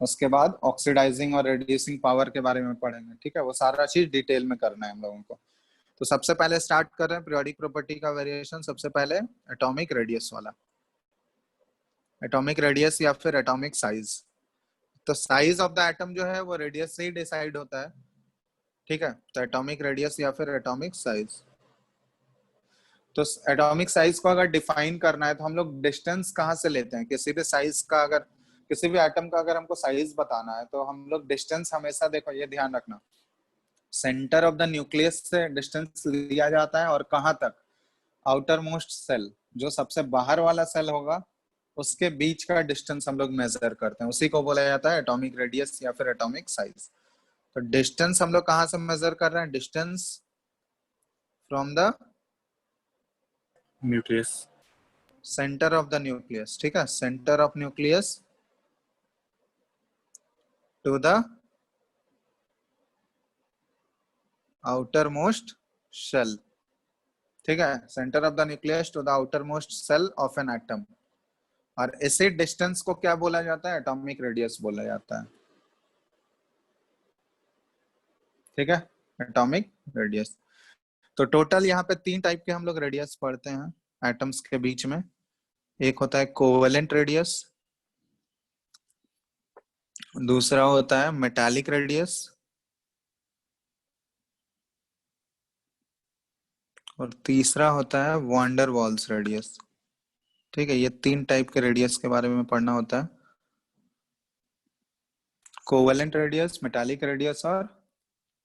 उसके बाद ऑक्सीडाइजिंग और रिड्यूसिंग पावर के बारे में पढ़ेंगे, ठीक है। वो सारा चीज डिटेल में करना है हम लोगों को। तो सबसे पहले स्टार्ट कर रहे हैं पीरियोडिक प्रॉपर्टी का वेरिएशन। सबसे पहले एटॉमिक रेडियस वाला, एटॉमिक रेडियस या फिर एटॉमिक साइज। तो साइज ऑफ द एटम जो है वो रेडियस से ही डिसाइड होता है, ठीक है। तो एटॉमिक रेडियस या फिर एटॉमिक साइज। तो एटॉमिक साइज को अगर डिफाइन करना है तो हम लोग डिस्टेंस कहाँ से लेते हैं? किसी भी साइज का, अगर किसी भी एटम का अगर हमको साइज बताना है तो हम लोग डिस्टेंस हमेशा, देखो ये ध्यान रखना, सेंटर ऑफ द न्यूक्लियस से डिस्टेंस लिया जाता है और कहाँ तक? आउटर मोस्ट सेल, जो सबसे बाहर वाला सेल होगा उसके बीच का डिस्टेंस हम लोग मेजर करते हैं, उसी को बोला जाता है एटॉमिक रेडियस या फिर एटॉमिक साइज। तो डिस्टेंस हम लोग कहाँ से मेजर कर रहे हैं? Distance from the nucleus, centre of the nucleus, ठीक है, centre of nucleus to the outermost shell, ठीक है, centre of the nucleus to the outermost shell of an atom. और इसी डिस्टेंस को क्या बोला जाता है? एटॉमिक रेडियस बोला जाता है, ठीक है, एटॉमिक रेडियस। तो टोटल यहाँ पे 3 टाइप के हम लोग रेडियस पढ़ते हैं एटम्स के बीच में। एक होता है कोवेलेंट रेडियस, दूसरा होता है मेटालिक रेडियस, और तीसरा होता है वान डेर वाल्स रेडियस, ठीक है। ये 3 टाइप के रेडियस के बारे में पढ़ना होता है, कोवेलेंट रेडियस, मेटालिक रेडियस और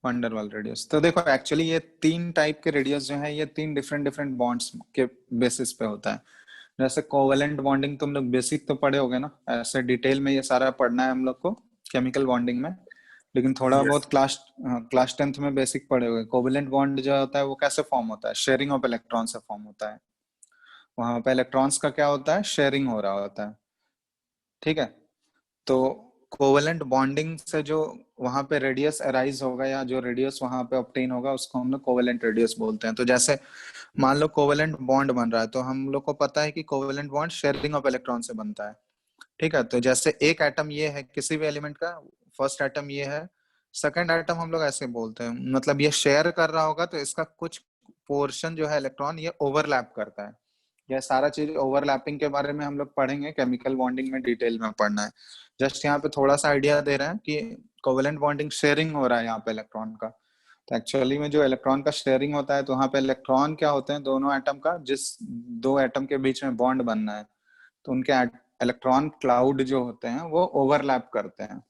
वान डेर वाल रेडियस। तो देखो एक्चुअली ये 3 टाइप के रेडियस जो है ये 3 डिफरेंट बॉन्ड्स के बेसिस पे होता है। जैसे कोवेलेंट बॉन्डिंग तुम लोग बेसिक तो पढ़े होगे ना, ऐसे डिटेल में ये सारा पढ़ना है हम लोग को केमिकल बॉन्डिंग में, लेकिन थोड़ा Yes. बहुत क्लास 10th में बेसिक पढ़े होगे। कोवेलेंट बॉन्ड जो होता है वो कैसे फॉर्म होता है? शेयरिंग ऑफ इलेक्ट्रॉन से फॉर्म होता है। वहां पे इलेक्ट्रॉन्स का क्या होता है? शेयरिंग हो रहा होता है, ठीक है। तो कोवेलेंट बॉन्डिंग से जो वहां पे रेडियस अराइज होगा या जो रेडियस वहां पे ऑब्टेन होगा उसको हम लोग कोवेलेंट रेडियस बोलते हैं। तो जैसे मान लो कोवेलेंट बॉन्ड बन रहा है तो हम लोग को पता है कि covalent bond sharing of electron से बनता है, ठीक है। तो जैसे एक एटम ये है किसी भी एलिमेंट का, फर्स्ट एटम ये है, सेकंड एटम हम लोग ऐसे बोलते हैं, मतलब ये शेयर कर रहा होगा तो इसका कुछ पोर्शन जो है इलेक्ट्रॉन ये ओवरलैप करता है। यह सारा चीज ओवरलैपिंग के बारे में हम लोग पढ़ेंगे, केमिकल बॉन्डिंग में डिटेल में पढ़ना है। जस्ट यहाँ पे थोड़ा सा आइडिया दे रहे हैं कि कोवेलेंट बॉन्डिंग शेयरिंग हो रहा है यहाँ पे इलेक्ट्रॉन का। तो एक्चुअली में जो इलेक्ट्रॉन का शेयरिंग होता है तो वहाँ पे इलेक्ट्रॉन क्या होते हैं? दोनों एटम का, जिस 2 एटम के बीच में बॉन्ड बनना है तो उनके इलेक्ट्रॉन क्लाउड जो होते हैं वो ओवरलैप करते हैं।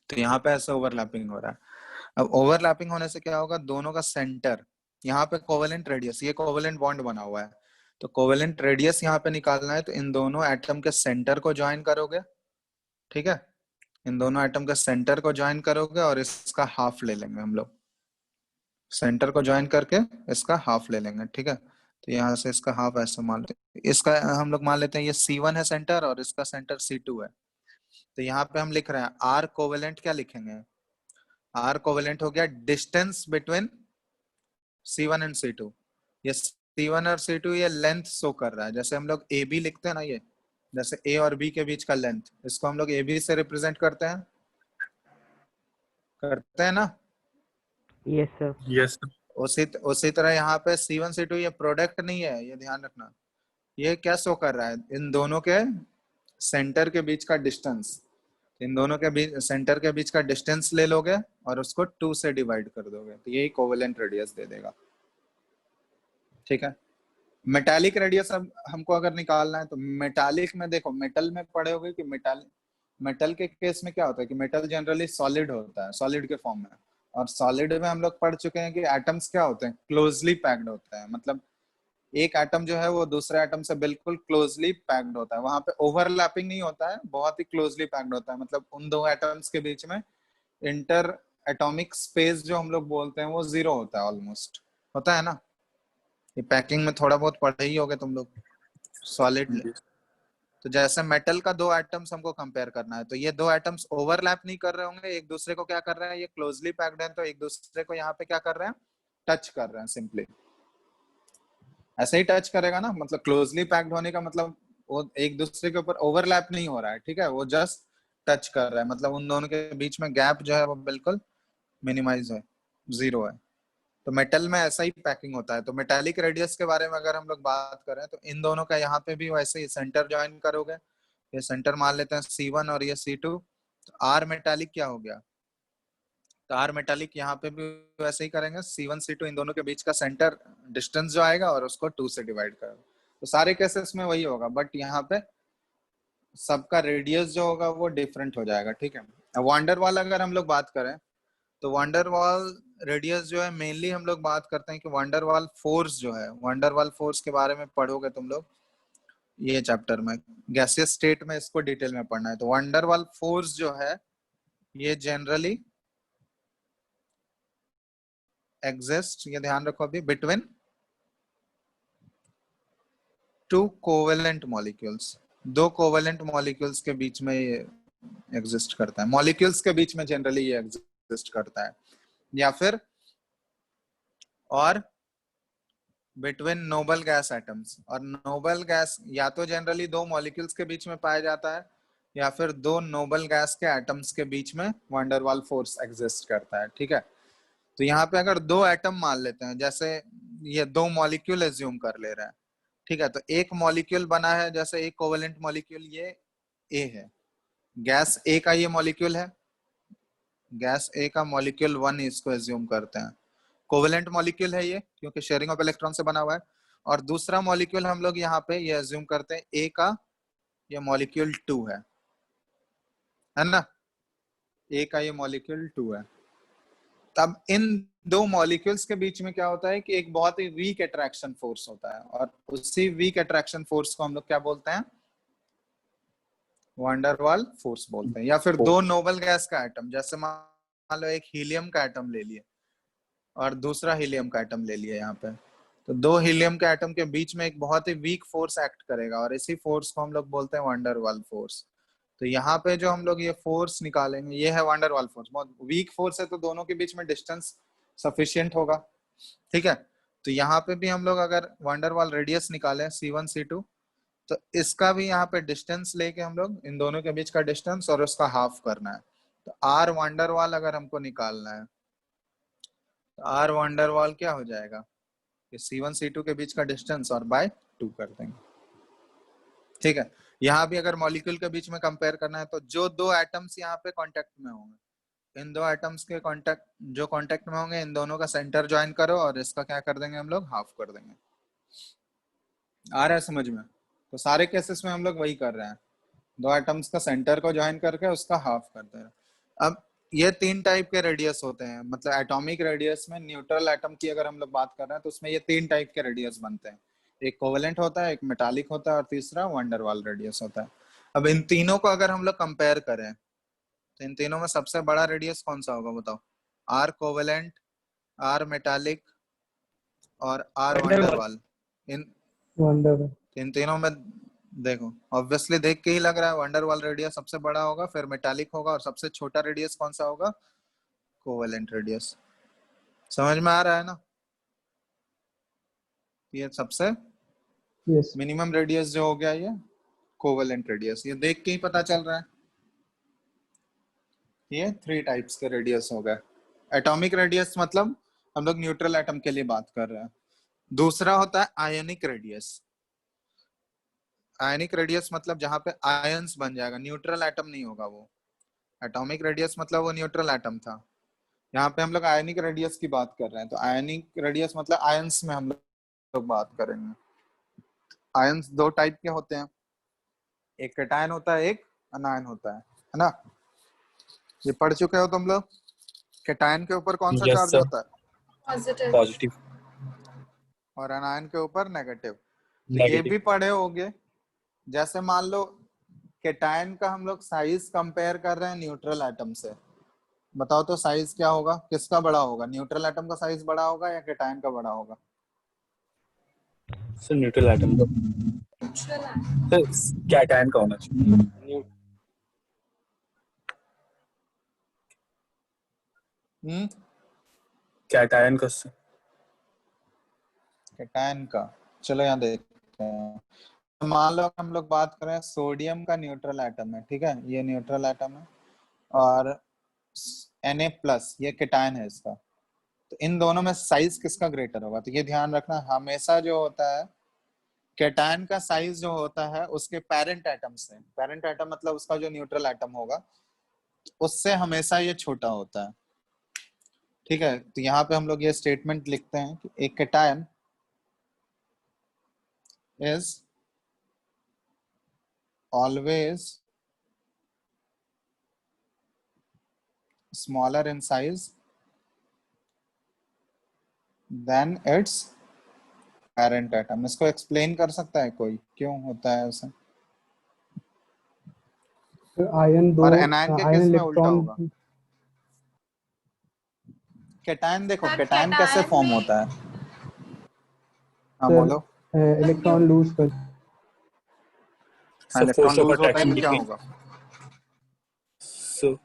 तो यहाँ पे ऐसा ओवरलैपिंग हो रहा है। अब ओवरलैपिंग होने से क्या होगा? दोनों का सेंटर, यहाँ पे कोवेलेंट रेडियस, ये कोवेलेंट बॉन्ड बना हुआ है तो कोवेलेंट रेडियस यहाँ पे निकालना है तो इन दोनों एटम के सेंटर को ज्वाइन करोगे, ठीक है, इन दोनों एटम के सेंटर को ज्वाइन करोगे और इसका हाफ ले लेंगे हम लोग, सेंटर को ज्वाइन करके इसका हाफ ले लेंगे, ठीक है। तो यहाँ से इसका हाफ ऐसे मान लेते, इसका हम लोग मान लेते हैं ये C1 है सेंटर और इसका सेंटर C2 है। तो यहाँ पे हम लिख रहे हैं आर कोवेलेंट, क्या लिखेंगे? आर कोवेलेंट हो गया distance between C1 and C2। ये C1 और C2 ये लेंथ शो कर रहा है, जैसे हम लोग AB लिखते हैं ना, ये जैसे A और B के बीच का लेंथ, इसको हम लोग AB से रिप्रेजेंट करते हैं ना। Yes sir. यस, उसी तरह यहाँ पे C1 C2 ये प्रोडक्ट नहीं है, ये ध्यान रखना। ये क्या शो कर रहा है? इन दोनों के सेंटर के बीच का डिस्टेंस, इन दोनों के बीच, सेंटर के बीच का डिस्टेंस ले लोगे और उसको 2 से डिवाइड कर दोगे तो यही कोवेलेंट रेडियस दे देगा, ठीक है। मेटालिक रेडियस अब हमको अगर निकालना है तो मेटालिक में देखो, मेटल में पढ़े होगे कि मेटल के केस में क्या होता है कि मेटल जनरली सॉलिड होता है, सॉलिड के फॉर्म में। और सॉलिड में हम लोग पढ़ चुके हैं कि एटम्स क्या होते हैं? क्लोजली पैक्ड होते हैं, मतलब एक एटम जो है वो दूसरे एटम से बिल्कुल क्लोजली पैक्ड होता है, वहां पे ओवरलैपिंग नहीं होता है, बहुत ही क्लोजली पैक्ड होता है। मतलब उन 2 एटम्स के बीच में इंटर एटॉमिक स्पेस जो हम लोग बोलते हैं वो 0 होता है, ऑलमोस्ट होता है ना। ये पैकिंग में थोड़ा बहुत पढ़े ही होगे तुम लोग सॉलिड। तो जैसे मेटल का 2 एटम्स हमको कंपेयर करना है तो ये 2 एटम्स ओवरलैप नहीं कर रहे होंगे, एक दूसरे को क्या कर रहे हैं? ये क्लोजली पैक्ड है तो एक दूसरे को यहाँ पे क्या कर रहे हैं? टच कर रहे हैं, सिंपली ऐसे ही टच करेगा ना, मतलब क्लोजली पैक्ड होने का मतलब वो एक दूसरे के ऊपर ओवरलैप नहीं हो रहा है, ठीक है, वो जस्ट टच कर रहा है, मतलब उन दोनों के बीच में गैप जो है वो बिल्कुल मिनिमाइज है, 0 है। तो मेटल में ऐसा ही पैकिंग होता है। तो मेटालिक रेडियस के बारे में अगर हम लोग बात करें तो इन दोनों का यहाँ पे भी वैसे ही सेंटर ज्वाइन करोगे, ये सेंटर मान लेते हैं C1 और ये C2, तो आर मेटालिक क्या हो गया, तो आर मेटालिक यहाँ पे भी वैसे ही करेंगे, C1 C2 इन दोनों के बीच का सेंटर डिस्टेंस जो आएगा और उसको 2 से डिवाइड करोगे। तो सारे केसेस में वही होगा, बट यहाँ पे सबका रेडियस जो होगा वो डिफरेंट हो जाएगा, ठीक है। अब वांडरवाल अगर हम लोग बात करें तो वांडरवाल रेडियस जो है मेनली हम लोग बात करते हैं कि वांडरवाल फोर्स जो है, वांडरवाल फोर्स के बारे में पढ़ोगे तुम लोग ये चैप्टर में, गैसियस स्टेट में इसको डिटेल में पढ़ना है। तो वांडरवाल फोर्स जो है ये जनरली एग्जिस्ट, ये ध्यान रखो अभी, बिटवीन टू कोवेलेंट मॉलिक्यूल्स, दो कोवेलेंट मॉलिक्यूल्स के बीच में ये एग्जिस्ट करता है, मॉलिक्यूल्स के बीच में जनरली ये एग्जिस्ट करता है, या फिर और बिटवीन नोबल गैस एटम्स। और नोबल गैस या तो जनरली दो मॉलिक्यूल्स के बीच में पाया जाता है या फिर दो नोबल गैस के एटम्स के बीच में वांडरवाल फोर्स एग्जिस्ट करता है, ठीक है। तो यहाँ पे अगर दो एटम मान लेते हैं, जैसे ये दो मॉलिक्यूल एज्यूम कर ले रहे हैं, ठीक है, तो एक मॉलिक्यूल बना है, जैसे एक कोवेलेंट मॉलिक्यूल ये ए है, गैस ए का ये मॉलिक्यूल है, गैस ए का मॉलिक्यूल 1 इसको एज्यूम करते हैं, कोवेलेंट मॉलिक्यूल है ये क्योंकि शेयरिंग ऑफ इलेक्ट्रॉन से बना हुआ है। और दूसरा मॉलिक्यूल हम लोग यहाँ पे ये एज्यूम करते हैं ए का ये मॉलिक्यूल 2 है ना, ए का ये मॉलिक्यूल 2 है। तब इन दो मॉलिक्यूल्स के बीच में क्या होता है कि एक बहुत ही वीक अट्रैक्शन फोर्स होता है, और उसी वीक अट्रैक्शन फोर्स को हम लोग क्या बोलते हैं, वांडरवाल फोर्स बोलते हैं। या फिर दो नोबल गैस का एटम, जैसे मान लो एक हीलियम का एटम ले लिए और दूसरा हीलियम का एटम ले लिया यहाँ पे, तो दो हीलियम के एटम के बीच में एक बहुत ही वीक फोर्स एक्ट करेगा और इसी फोर्स को हम लोग बोलते हैं वांडरवाल फोर्स। तो यहाँ पे जो हम लोग ये फोर्स निकालेंगे ये है वांडरवाल फोर्स, बहुत वीक फोर्स है तो दोनों के बीच में डिस्टेंस सफिशिएंट होगा, ठीक है। तो यहाँ पे भी हम लोग अगर वांडरवाल रेडियस निकालें C1 C2, तो इसका भी यहाँ पे डिस्टेंस लेके हम लोग इन दोनों के बीच का डिस्टेंस और उसका हाफ करना है। तो आर वांडरवाल अगर हमको निकालना है तो आर वांडरवाल क्या हो जाएगा, ये C1 C2 के बीच का डिस्टेंस और बाय 2 कर देंगे, ठीक है। यहाँ भी अगर मॉलिक्यूल के बीच में कंपेयर करना है तो जो दो एटम्स यहाँ पे कांटेक्ट में होंगे, इन दो एटम्स के कांटेक्ट जो कांटेक्ट में होंगे इन दोनों का सेंटर ज्वाइन करो और इसका क्या कर देंगे हम लोग, हाफ कर देंगे। आ रहा है समझ में? तो सारे केसेस में हम लोग वही कर रहे हैं, दो एटम्स का सेंटर को ज्वाइन करके उसका हाफ कर दे रहे हैं। अब ये तीन टाइप के रेडियस होते हैं, मतलब एटॉमिक रेडियस में न्यूट्रल एटम की अगर हम लोग बात कर रहे हैं तो उसमें ये तीन टाइप के रेडियस बनते हैं, एक कोवेलेंट होता है, एक मेटालिक होता है और तीसरा वांडरवाल रेडियस होता है। अब इन तीनों को अगर हम लोग कंपेयर करें तो इन तीनों में सबसे बड़ा रेडियस कौन सा होगा बताओ, आर कोवेलेंट, आर मेटालिक और आर वांडरवाल। इन वंडर इन तीनों में देखो ऑब्वियसली देख के ही लग रहा है वांडरवाल रेडियस सबसे बड़ा होगा, फिर मेटालिक होगा और सबसे छोटा रेडियस कौन सा होगा, कोवेलेंट रेडियस। समझ में आ रहा है ना? ये सबसे यस मिनिमम रेडियस जो हो गया ये कोवेलेंट रेडियस, ये देख के ही पता चल रहा है। ये 3 टाइप्स के रेडियस हो गए। एटॉमिक रेडियस मतलब हम लोग न्यूट्रल एटम के लिए बात कर रहे हैं। दूसरा होता है आयनिक रेडियस। आयनिक रेडियस मतलब जहां पे आयंस बन जाएगा, न्यूट्रल एटम नहीं होगा वो। एटॉमिक रेडियस मतलब वो न्यूट्रल एटम था, यहाँ पे हम लोग आयनिक रेडियस की बात कर रहे हैं। तो आयनिक रेडियस मतलब आयंस में हम लोग बात करेंगे। आयंस दो टाइप के होते हैं, एक कैटायन होता है, एक अनायन होता है ना। ये पढ़ चुके हो तुम लोग, कैटायन के ऊपर कौन सा यस चार्ज सर, होता है पॉजिटिव और अनायन के ऊपर नेगेटिव। तो ये नेगेटिव। भी पढ़े होगे, जैसे मान लो कैटायन का हम लोग साइज कंपेयर कर रहे हैं न्यूट्रल एटम से, बताओ तो साइज क्या होगा, किसका बड़ा होगा, न्यूट्रल एटम का साइज बड़ा होगा या कैटायन का बड़ा होगा? सर न्यूट्रल एटम का, सर कैटायन का होना चाहिए। कैटायन का सर। कैटायन का, चलो यहाँ देखते हैं। मान लो हम लोग बात करें सोडियम का न्यूट्रल एटम है, ठीक है, ये न्यूट्रल एटम है और Na+ ये केटायन है इसका, तो इन दोनों में साइज किसका ग्रेटर होगा? तो ये ध्यान रखना, हमेशा जो होता है केटायन का साइज जो होता है उसके पेरेंट एटम से, पेरेंट एटम मतलब उसका जो न्यूट्रल एटम होगा उससे हमेशा ये छोटा होता है, ठीक है। तो यहाँ पे हम लोग ये स्टेटमेंट लिखते हैं कि एक cation is always smaller in size than its parent atom। इसको एक्सप्लेन कर सकता है कोई, क्यों होता है ऐसा? आयन दो और एनायन के केस आयन में उल्टा इलेक्ट्रॉन होगा। केटायन देखो, सर, केटायन कैसे केटायन फॉर्म में होता है? हाँ सर बोलो। इलेक्ट्रॉन लूज कर हाँ, So electron force of loose होता है attraction तो क्या between, होगा? so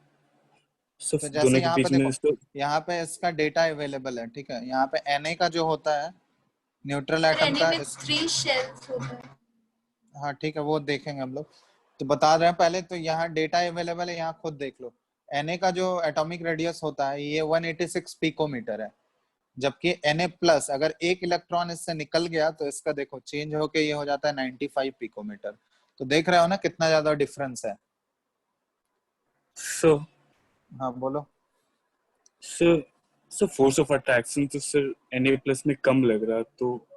so तो जैसे दोनों के यहाँ पे बीच में देखो, इसको यहाँ पे इसका डेटा अवेलेबल है, ठीक है। यहाँ पे Na का जो होता है न्यूट्रल एटम Na का में 3 शेल्स होता है। हाँ ठीक है, वो देखेंगे हम लोग। तो बता रहे हैं पहले, तो यहाँ डेटा अवेलेबल है, यहाँ खुद देख लो। Na का जो एटॉमिक रेडियस होता है ये 186 पिकोमीटर है, जबकि Na+ अगर एक इलेक्ट्रॉन इससे निकल गया तो इसका देखो चेंज होके ये हो जाता है 95 पिकोमीटर। तो देख रहे हो ना कितना ज्यादा डिफरेंस है। so हाँ बोलो। so so force of attraction तो सर Na+ में कम लग रहा, तो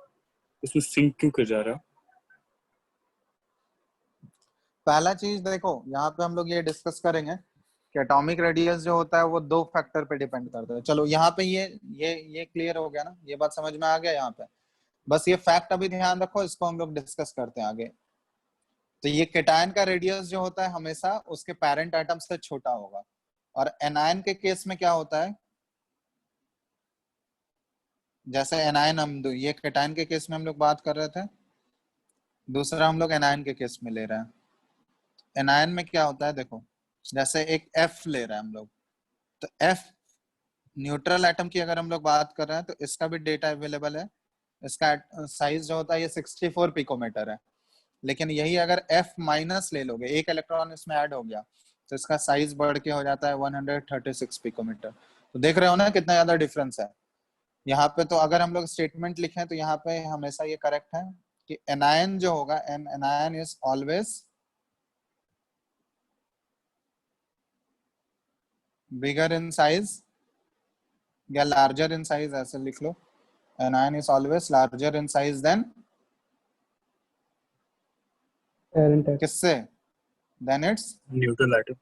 उसमें सिंक क्यों कर जा रहा? पहला चीज देखो, यहाँ पे हम लोग ये डिस्कस करेंगे कि एटॉमिक रेडियस जो होता है वो दो फैक्टर पे डिपेंड करता है। चलो यहाँ पे ये क्लियर हो गया ना, ये बात समझ में आ गया यहाँ पे। बस ये फैक्ट अभी ध्यान रखो, इसको हम लोग डिस्कस करते हैं आगे। तो ये केटायन का रेडियस जो होता है हमेशा उसके पेरेंट एटम से छोटा होगा, और एनायन के केस में क्या होता है, जैसे एनायन हम ये केटायन के केस में हम लोग बात कर रहे थे, दूसरा हम लोग एनायन के केस में ले रहे हैं। एनायन में क्या होता है देखो, जैसे एक F ले रहे हैं हम लोग, तो F न्यूट्रल एटम की अगर हम लोग बात कर रहे हैं तो इसका भी डेटा अवेलेबल है। इसका साइज जो होता है ये 64 पिकोमीटर है, लेकिन यही अगर F- ले लोगे, एक इलेक्ट्रॉन इसमें ऐड हो गया, तो इसका साइज बढ़ के हो जाता है 136 पिकोमीटर। तो देख रहे हो ना कितना ज्यादा डिफरेंस है यहाँ पे। तो अगर हम लोग स्टेटमेंट लिखें तो यहाँ पे हमेशा ये करेक्ट है कि एनायन जो होगा, anion is always bigger in size या लार्जर इन साइज, ऐसे लिख लो। Anion is always larger in size than parent atom. किससे? Than its neutral atom.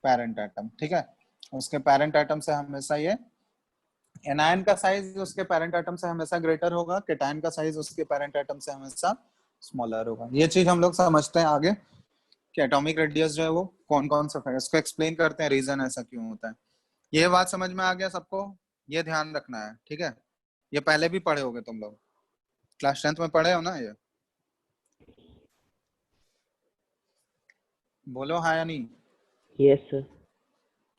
Parent atom, ठीक है। उसके पेरेंट एटम से हमेशा ये एनायन का साइज उसके पेरेंट एटम से हमेशा ग्रेटर होगा, केटायन का साइज उसके पेरेंट एटम से हमेशा स्मॉलर होगा। ये चीज हम लोग समझते हैं आगे कि एटॉमिक रेडियस जो है वो कौन कौन सा है, इसको एक्सप्लेन करते हैं रीजन ऐसा क्यों होता है। ये बात समझ में आ गया सबको? ये ध्यान रखना है, ठीक है। ये पहले भी पढ़े होगे तुम लोग, क्लास 10th में पढ़े हो ना ये? बोलो हाँ या नहीं। Yes sir.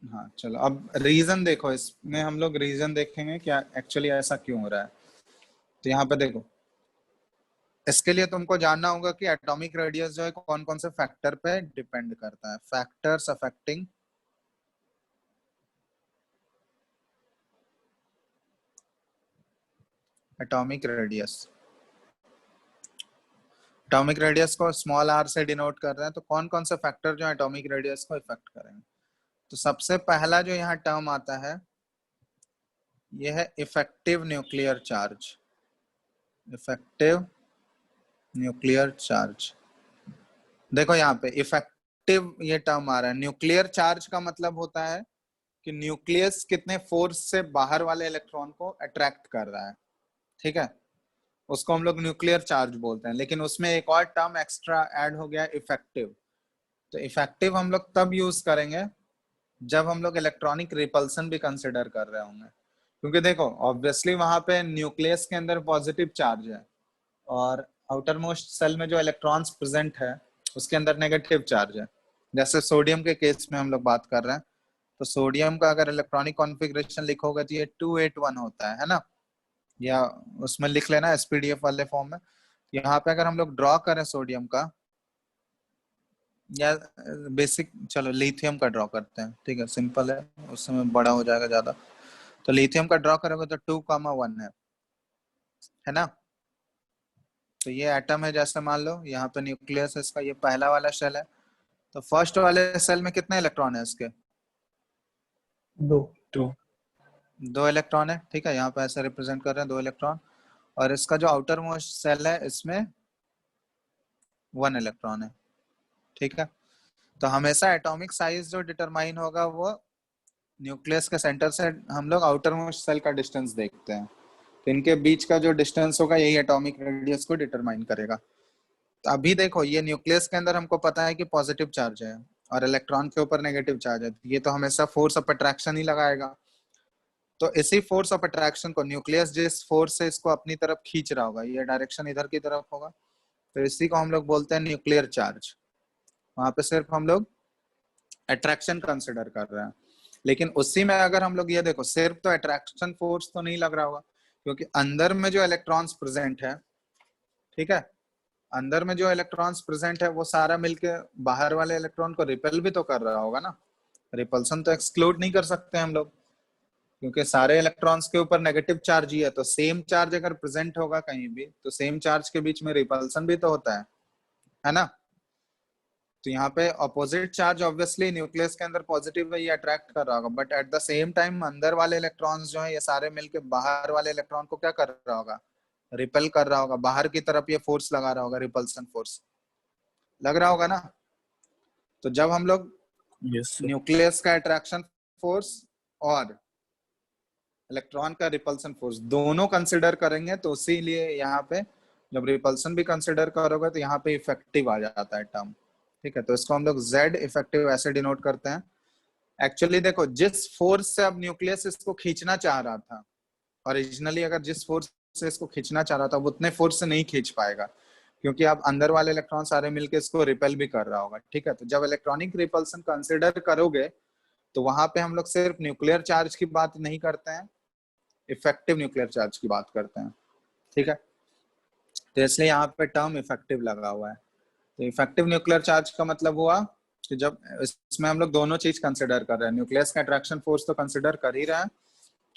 हाँ चलो, अब रीजन देखो, इसमें हम लोग रीजन देखेंगे क्या एक्चुअली ऐसा क्यों हो रहा है। तो यहाँ पे देखो, इसके लिए तुमको जानना होगा कि एटॉमिक रेडियस जो है कौन कौन से फैक्टर पे डिपेंड करता है। Factors affecting atomic radius. Atomic radius को स्मॉल r से डिनोट कर रहे हैं, तो कौन कौन से फैक्टर जो एटॉमिक रेडियस को इफेक्ट करेंगे। तो सबसे पहला जो यहाँ टर्म आता है यह है effective nuclear charge. Effective nuclear charge, देखो यहाँ पे इफेक्टिव ये टर्म आ रहा है। न्यूक्लियर चार्ज का मतलब होता है कि न्यूक्लियस कितने फोर्स से बाहर वाले इलेक्ट्रॉन को अट्रैक्ट कर रहा है, ठीक है, उसको हम लोग न्यूक्लियर चार्ज बोलते हैं। लेकिन उसमें एक और टर्म एक्स्ट्रा ऐड हो गया, इफेक्टिव। तो इफेक्टिव हम लोग तब यूज करेंगे जब हम लोग इलेक्ट्रॉनिक रिपल्सन भी कंसिडर कर रहे होंगे, क्योंकि देखो ऑब्वियसली वहां पे न्यूक्लियस के अंदर पॉजिटिव चार्ज है और आउटर मोस्ट सेल में जो इलेक्ट्रॉन्स प्रेजेंट है उसके अंदर नेगेटिव चार्ज है। जैसे सोडियम के केस में हम लोग बात कर रहे हैं, तो सोडियम का अगर इलेक्ट्रॉनिक कॉन्फ़िगरेशन लिखोगे तो ये 281 होता है ना, या उसमें लिख लेना एसपीडीएफ वाले फॉर्म में, यहाँ पे अगर हम लोग ड्रॉ करें सोडियम का, या बेसिक, चलो लिथियम का ड्रॉ करते हैं, ठीक है, सिंपल है, उस समय बड़ा हो जाएगा ज्यादा। तो लिथियम का ड्रॉ करोगे तो 2,1 है ना। तो ये एटम है, जैसे मान लो यहाँ पे न्यूक्लियस है इसका, ये पहला वाला शेल है। तो फर्स्ट वाले सेल में कितने इलेक्ट्रॉन है इसके? 2। 2 2 इलेक्ट्रॉन है, ठीक है, यहाँ पे ऐसे रिप्रेजेंट कर रहे हैं 2 इलेक्ट्रॉन। और इसका जो आउटर मोस्ट सेल है इसमें 1 इलेक्ट्रॉन है, ठीक है। तो हमेशा एटॉमिक साइज जो डिटरमाइन होगा वो न्यूक्लियस के सेंटर से हम लोग आउटर मोस्ट सेल का डिस्टेंस देखते हैं। तो इनके बीच का जो डिस्टेंस होगा यही एटॉमिक रेडियस को डिटरमाइन करेगा। तो अभी देखो ये न्यूक्लियस के अंदर हमको पता है कि पॉजिटिव चार्ज है और इलेक्ट्रॉन के ऊपर नेगेटिव चार्ज है, ये तो हमेशा फोर्स ऑफ अट्रैक्शन ही लगाएगा। तो इसी फोर्स ऑफ अट्रैक्शन को न्यूक्लियस जिस फोर्स से इसको अपनी तरफ खींच रहा होगा, ये डायरेक्शन इधर की तरफ होगा, तो इसी को हम लोग बोलते हैं न्यूक्लियर चार्ज। वहां पे सिर्फ हम लोग अट्रैक्शन कंसिडर कर रहे हैं। लेकिन उसी में अगर हम लोग ये देखो, सिर्फ तो अट्रैक्शन फोर्स तो नहीं लग रहा होगा, क्योंकि अंदर में जो इलेक्ट्रॉन्स प्रेजेंट है, ठीक है, अंदर में जो इलेक्ट्रॉन्स प्रेजेंट है वो सारा मिलके बाहर वाले इलेक्ट्रॉन को रिपेल भी तो कर रहा होगा ना। रिपल्सन तो एक्सक्लूड नहीं कर सकते हम लोग, क्योंकि सारे इलेक्ट्रॉन्स के ऊपर नेगेटिव चार्ज ही है। तो सेम चार्ज अगर प्रेजेंट होगा कहीं भी, तो सेम चार्ज के बीच में रिपल्सन भी तो होता है ना। तो यहाँ पे अपोजिट चार्ज ऑब्वियसली न्यूक्लियस के अंदर पॉजिटिव है, ये अट्रैक्ट कर रहा होगा, but at the same time अंदर वाले इलेक्ट्रॉन्स जो है ये सारे मिलके बाहर वाले इलेक्ट्रॉन को क्या कर रहा होगा? रिपेल कर रहा होगा, बाहर की तरफ ये फोर्स लगा रहा होगा, रिपल्सन फोर्स लग रहा होगा ना। तो जब हम लोग यस सर। न्यूक्लियस का अट्रैक्शन फोर्स और इलेक्ट्रॉन का रिपल्सन फोर्स दोनों कंसिडर करेंगे, तो इसीलिए यहाँ पे जब रिपल्सन भी कंसिडर करोगे तो यहाँ पे इफेक्टिव आ जाता है टर्म, ठीक है। तो इसको हम लोग Z इफेक्टिव ऐसे डिनोट करते हैं। एक्चुअली देखो, जिस फोर्स से अब न्यूक्लियस इसको खींचना चाह रहा था, ओरिजिनली अगर जिस फोर्स से इसको खींचना चाह रहा था वो उतने फोर्स से नहीं खींच पाएगा, क्योंकि अब अंदर वाले इलेक्ट्रॉन सारे मिलके इसको रिपेल भी कर रहा होगा, ठीक है। तो जब इलेक्ट्रॉनिक रिपल्सन कंसिडर करोगे तो वहां पे हम लोग सिर्फ न्यूक्लियर चार्ज की बात नहीं करते हैं, इफेक्टिव न्यूक्लियर चार्ज की बात करते हैं, ठीक है। तो इसलिए यहाँ पे टर्म इफेक्टिव लगा हुआ है। तो इफेक्टिव न्यूक्लियर चार्ज का मतलब हुआ कि जब इसमें हम लोग दोनों चीज कंसिडर कर रहे हैं, न्यूक्लियस का अट्रैक्शन फोर्स तो कंसिडर कर ही रहे हैं,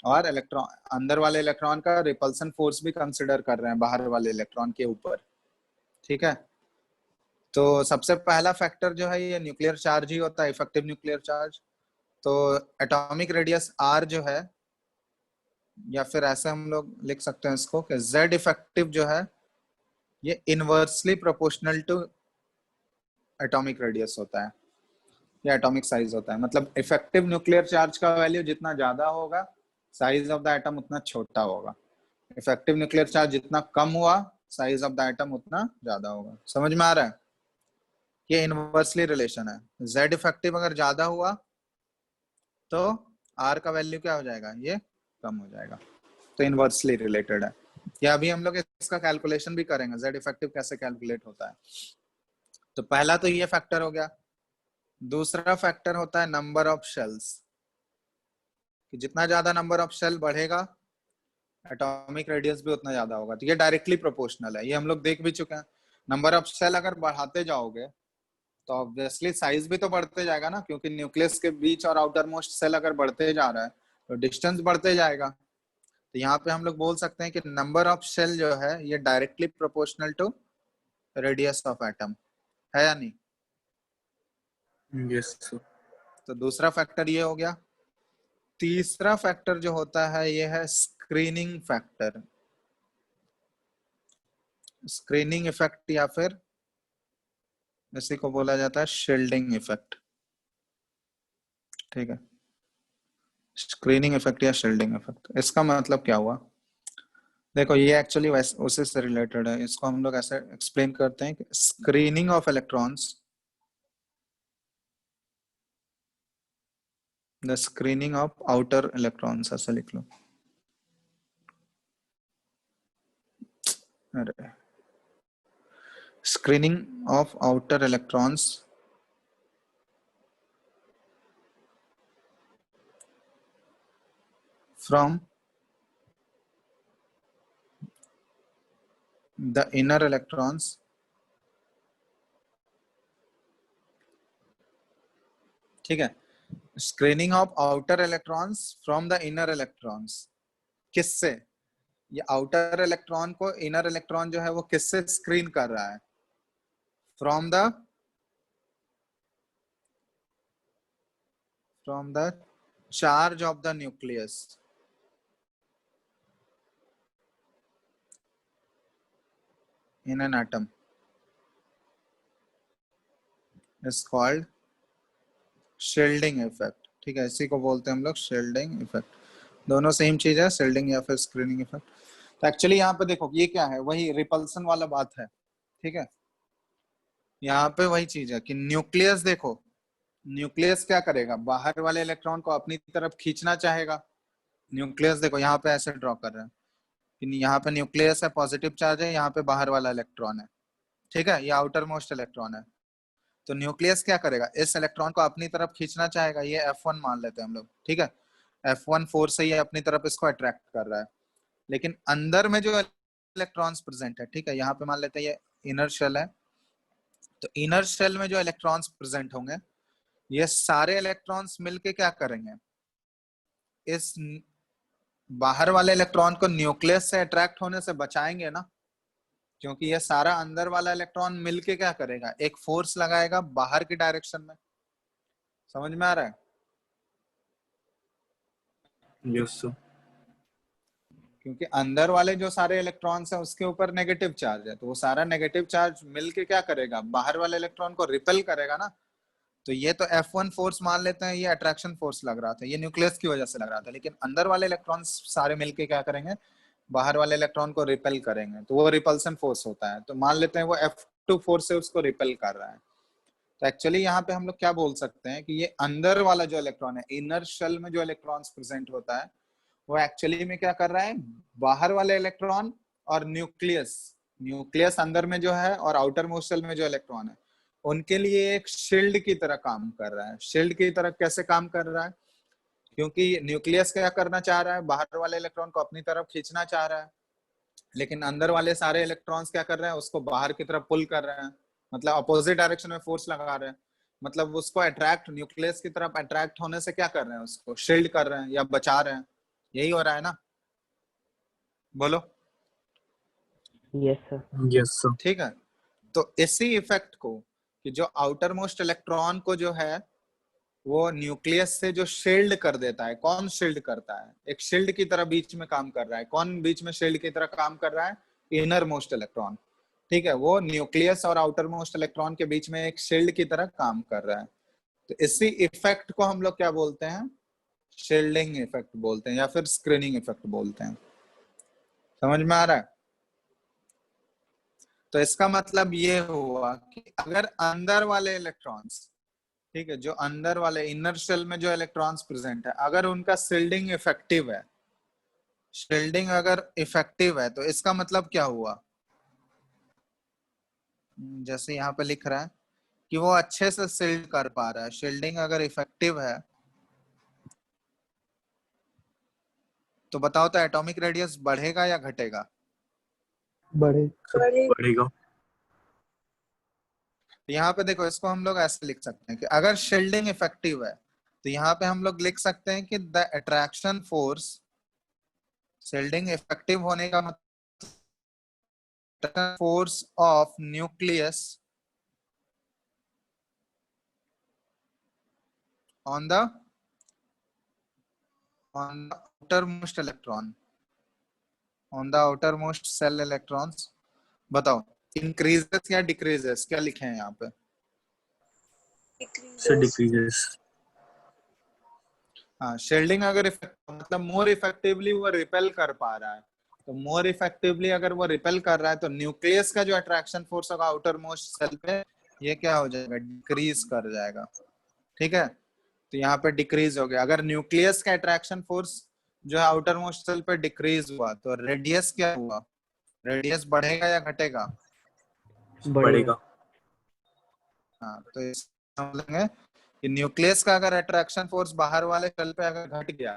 और इलेक्ट्रॉन अंदर वाले इलेक्ट्रॉन का रिपल्सन फोर्स भी कंसिडर कर रहे हैं बाहर वाले इलेक्ट्रॉन के ऊपर, ठीक है। तो सबसे पहला फैक्टर जो है ये न्यूक्लियर चार्ज ही होता है, इफेक्टिव न्यूक्लियर चार्ज। तो एटॉमिक रेडियस R जो है, या फिर ऐसे हम लोग लिख सकते हैं इसको कि Z इफेक्टिव जो है ये inversely proportional to atomic radius होता है या एटॉमिक साइज होता है। मतलब इफेक्टिव न्यूक्लियर चार्ज का वैल्यू जितना ज्यादा होगा, साइज ऑफ द एटम उतना छोटा होगा। इफेक्टिव न्यूक्लियर चार्ज जितना कम हुआ, साइज ऑफ द एटम उतना ज्यादा होगा। समझ में आ रहा है? ये इनवर्सली रिलेशन है। Z इफेक्टिव अगर ज्यादा हुआ तो R का वैल्यू क्या हो जाएगा? ये कम हो जाएगा। तो इनवर्सली रिलेटेड है। या अभी हम लोग इसका कैलकुलेशन भी करेंगे, Z इफेक्टिव कैसे कैलकुलेट होता है। तो पहला तो ये फैक्टर हो गया। दूसरा फैक्टर होता है नंबर ऑफ शेल्स, कि जितना ज्यादा नंबर ऑफ शेल बढ़ेगा एटॉमिक रेडियस भी उतना ज्यादा होगा। तो ये डायरेक्टली प्रोपोर्शनल है, ये हम लोग देख भी चुके हैं। नंबर ऑफ शेल अगर बढ़ाते जाओगे तो ऑब्वियसली साइज भी तो बढ़ते जाएगा ना, क्योंकि न्यूक्लियस के बीच और आउटर मोस्ट सेल अगर बढ़ते जा रहा है तो डिस्टेंस बढ़ते जाएगा। तो यहाँ पे हम लोग बोल सकते हैं कि नंबर ऑफ शेल जो है ये directly proportional to radius of atom है, या नहीं? Yes sir. तो दूसरा फैक्टर ये हो गया। तीसरा फैक्टर जो होता है ये है स्क्रीनिंग फैक्टर, स्क्रीनिंग इफेक्ट, या फिर इसी को बोला जाता है शील्डिंग इफेक्ट, ठीक है। स्क्रीनिंग इफेक्ट या शील्डिंग इफेक्ट, इसका मतलब क्या हुआ? देखो ये एक्चुअली उसी से रिलेटेड है। इसको हम लोग ऐसे एक्सप्लेन करते हैं कि screening of electrons, the screening of outer electrons, ऐसे लिख लो। अरे, screening of outer electrons from the inner electrons ठीक है, screening of outer electrons from the inner electrons, किससे? ये आउटर इलेक्ट्रॉन को इनर इलेक्ट्रॉन जो है वो किससे स्क्रीन कर रहा है? From the charge of the nucleus in an atom is called shielding effect। ठीक है, इसी को बोलते हैं हम लोग shielding effect। दोनों सेम चीज है, shielding या फिर screening effect। तो एक्चुअली यहाँ पे देखो ये क्या है, वही रिपल्सन वाला बात है। ठीक है, यहाँ पे वही चीज है कि न्यूक्लियस, देखो न्यूक्लियस क्या करेगा, बाहर वाले इलेक्ट्रॉन को अपनी तरफ खींचना चाहेगा। न्यूक्लियस देखो यहाँ पे ऐसे ड्रॉ कर रहे हैं कि यहाँ पे न्यूक्लियस है, पॉजिटिव चार्ज है, यहाँ पे बाहर वाला इलेक्ट्रॉन है। ठीक है, ये आउटर मोस्ट इलेक्ट्रॉन है। तो न्यूक्लियस क्या करेगा, इस इलेक्ट्रॉन को अपनी तरफ खींचना चाहेगा। ये F1 मान लेते हैं हम लोग। ठीक है, F1 फोर्स से ये अपनी तरफ इसको अट्रैक्ट कर रहा है। लेकिन अंदर में जो इलेक्ट्रॉन्स प्रेजेंट है, ठीक है, यहाँ पे मान लेते हैं ये इनर शेल है। तो इनर शेल में जो इलेक्ट्रॉन्स प्रेजेंट होंगे, ये सारे इलेक्ट्रॉन्स मिलके क्या करेंगे, इस बाहर वाले इलेक्ट्रॉन को न्यूक्लियस से अट्रैक्ट होने से बचाएंगे ना, क्योंकि ये सारा अंदर वाला इलेक्ट्रॉन मिलके क्या करेगा, एक फोर्स लगाएगा बाहर की डायरेक्शन में। समझ में आ रहा है? Yes sir. क्योंकि अंदर वाले जो सारे इलेक्ट्रॉन्स हैं उसके ऊपर नेगेटिव चार्ज है, तो वो सारा नेगेटिव चार्ज मिलके क्या करेगा, बाहर वाले इलेक्ट्रॉन को रिपेल करेगा ना। तो ये तो F1 फोर्स मान लेते हैं, ये अट्रैक्शन फोर्स लग रहा था, ये न्यूक्लियस की वजह से लग रहा था। लेकिन अंदर वाले इलेक्ट्रॉन्स सारे मिलके क्या करेंगे, बाहर वाले इलेक्ट्रॉन को रिपेल करेंगे, तो वो रिपल्सन फोर्स होता है। तो मान लेते हैं वो F2 फोर्स से उसको रिपेल कर रहा है। तो एक्चुअली यहाँ पे हम लोग क्या बोल सकते हैं कि ये अंदर वाला जो इलेक्ट्रॉन है, इनर शेल में जो इलेक्ट्रॉन्स प्रेजेंट होता है, वो एक्चुअली में क्या कर रहा है, बाहर वाले इलेक्ट्रॉन और न्यूक्लियस अंदर में जो है और आउटर मोस्ट शेल में जो इलेक्ट्रॉन है, उनके लिए एक शील्ड की तरह काम कर रहा है। शील्ड की तरह कैसे काम कर रहा है, क्योंकि न्यूक्लियस क्या करना चाह रहा है, बाहर वाले इलेक्ट्रॉन को अपनी तरफ खींचना चाह रहा है, लेकिन अंदर वाले सारे इलेक्ट्रॉन्स क्या कर रहे हैं, उसको बाहर की तरफ पुल कर रहे हैं, मतलब अपोजिट डायरेक्शन में फोर्स लगा रहे हैं। मतलब उसको अट्रैक्ट, न्यूक्लियस की तरफ अट्रैक्ट होने से क्या कर रहे हैं, उसको शील्ड कर रहे हैं या बचा रहे हैं। यही हो रहा है ना, बोलो। Yes sir. Yes sir. ठीक है, तो इसी इफेक्ट को कि जो आउटर मोस्ट इलेक्ट्रॉन को जो है वो न्यूक्लियस से जो शील्ड कर देता है, कौन शील्ड करता है, एक शील्ड की तरह बीच में काम कर रहा है। कौन बीच में शील्ड की तरह काम कर रहा है, इनर मोस्ट इलेक्ट्रॉन। ठीक है, वो न्यूक्लियस और आउटर मोस्ट इलेक्ट्रॉन के बीच में एक शील्ड की तरह काम कर रहा है। तो इसी इफेक्ट को हम लोग क्या बोलते हैं, शील्डिंग इफेक्ट बोलते हैं या फिर स्क्रीनिंग इफेक्ट बोलते हैं। समझ में आ रहा है? तो इसका मतलब ये हुआ कि अगर अंदर वाले इलेक्ट्रॉन्स, ठीक है, जो अंदर वाले इनर शेल में जो इलेक्ट्रॉन्स प्रेजेंट है, अगर उनका शील्डिंग इफेक्टिव है, शील्डिंग अगर इफेक्टिव है, तो इसका मतलब क्या हुआ, जैसे यहाँ पे लिख रहा है कि वो अच्छे से शील्ड कर पा रहा है। शील्डिंग अगर इफेक्टिव है तो बताओ तो एटॉमिक रेडियस बढ़ेगा या घटेगा? बढ़ेगा। यहाँ पे देखो, इसको हम लोग ऐसे लिख सकते हैं कि अगर शील्डिंग इफेक्टिव है तो यहाँ पे हम लोग लिख सकते हैं कि the attraction force, shielding effective होने का मतलब force of nucleus on the outermost electron, on the outermost cell electrons, बताओ increases या decreases, क्या लिखे हैं यहाँ पे? Sir decreases. हाँ, शील्डिंग अगर मतलब मोर इफेक्टिवली वो रिपेल कर पा रहा है, तो मोर इफेक्टिवली अगर वो रिपेल कर रहा है तो न्यूक्लियस का जो अट्रैक्शन फोर्स होगा आउटर मोस्ट सेल पे, ये क्या हो जाएगा, डिक्रीज कर जाएगा। ठीक है, तो यहाँ पे डिक्रीज हो गया। अगर न्यूक्लियस का अट्रैक्शन फोर्स जो है आउटर मोस्ट सेल पे डिक्रीज हुआ तो रेडियस क्या हुआ, रेडियस बढ़ेगा या घटेगा? बढ़ेगा। हाँ, तो समझेंगे कि न्यूक्लियस का अगर अट्रैक्शन फोर्स बाहर वाले सेल पे अगर घट गया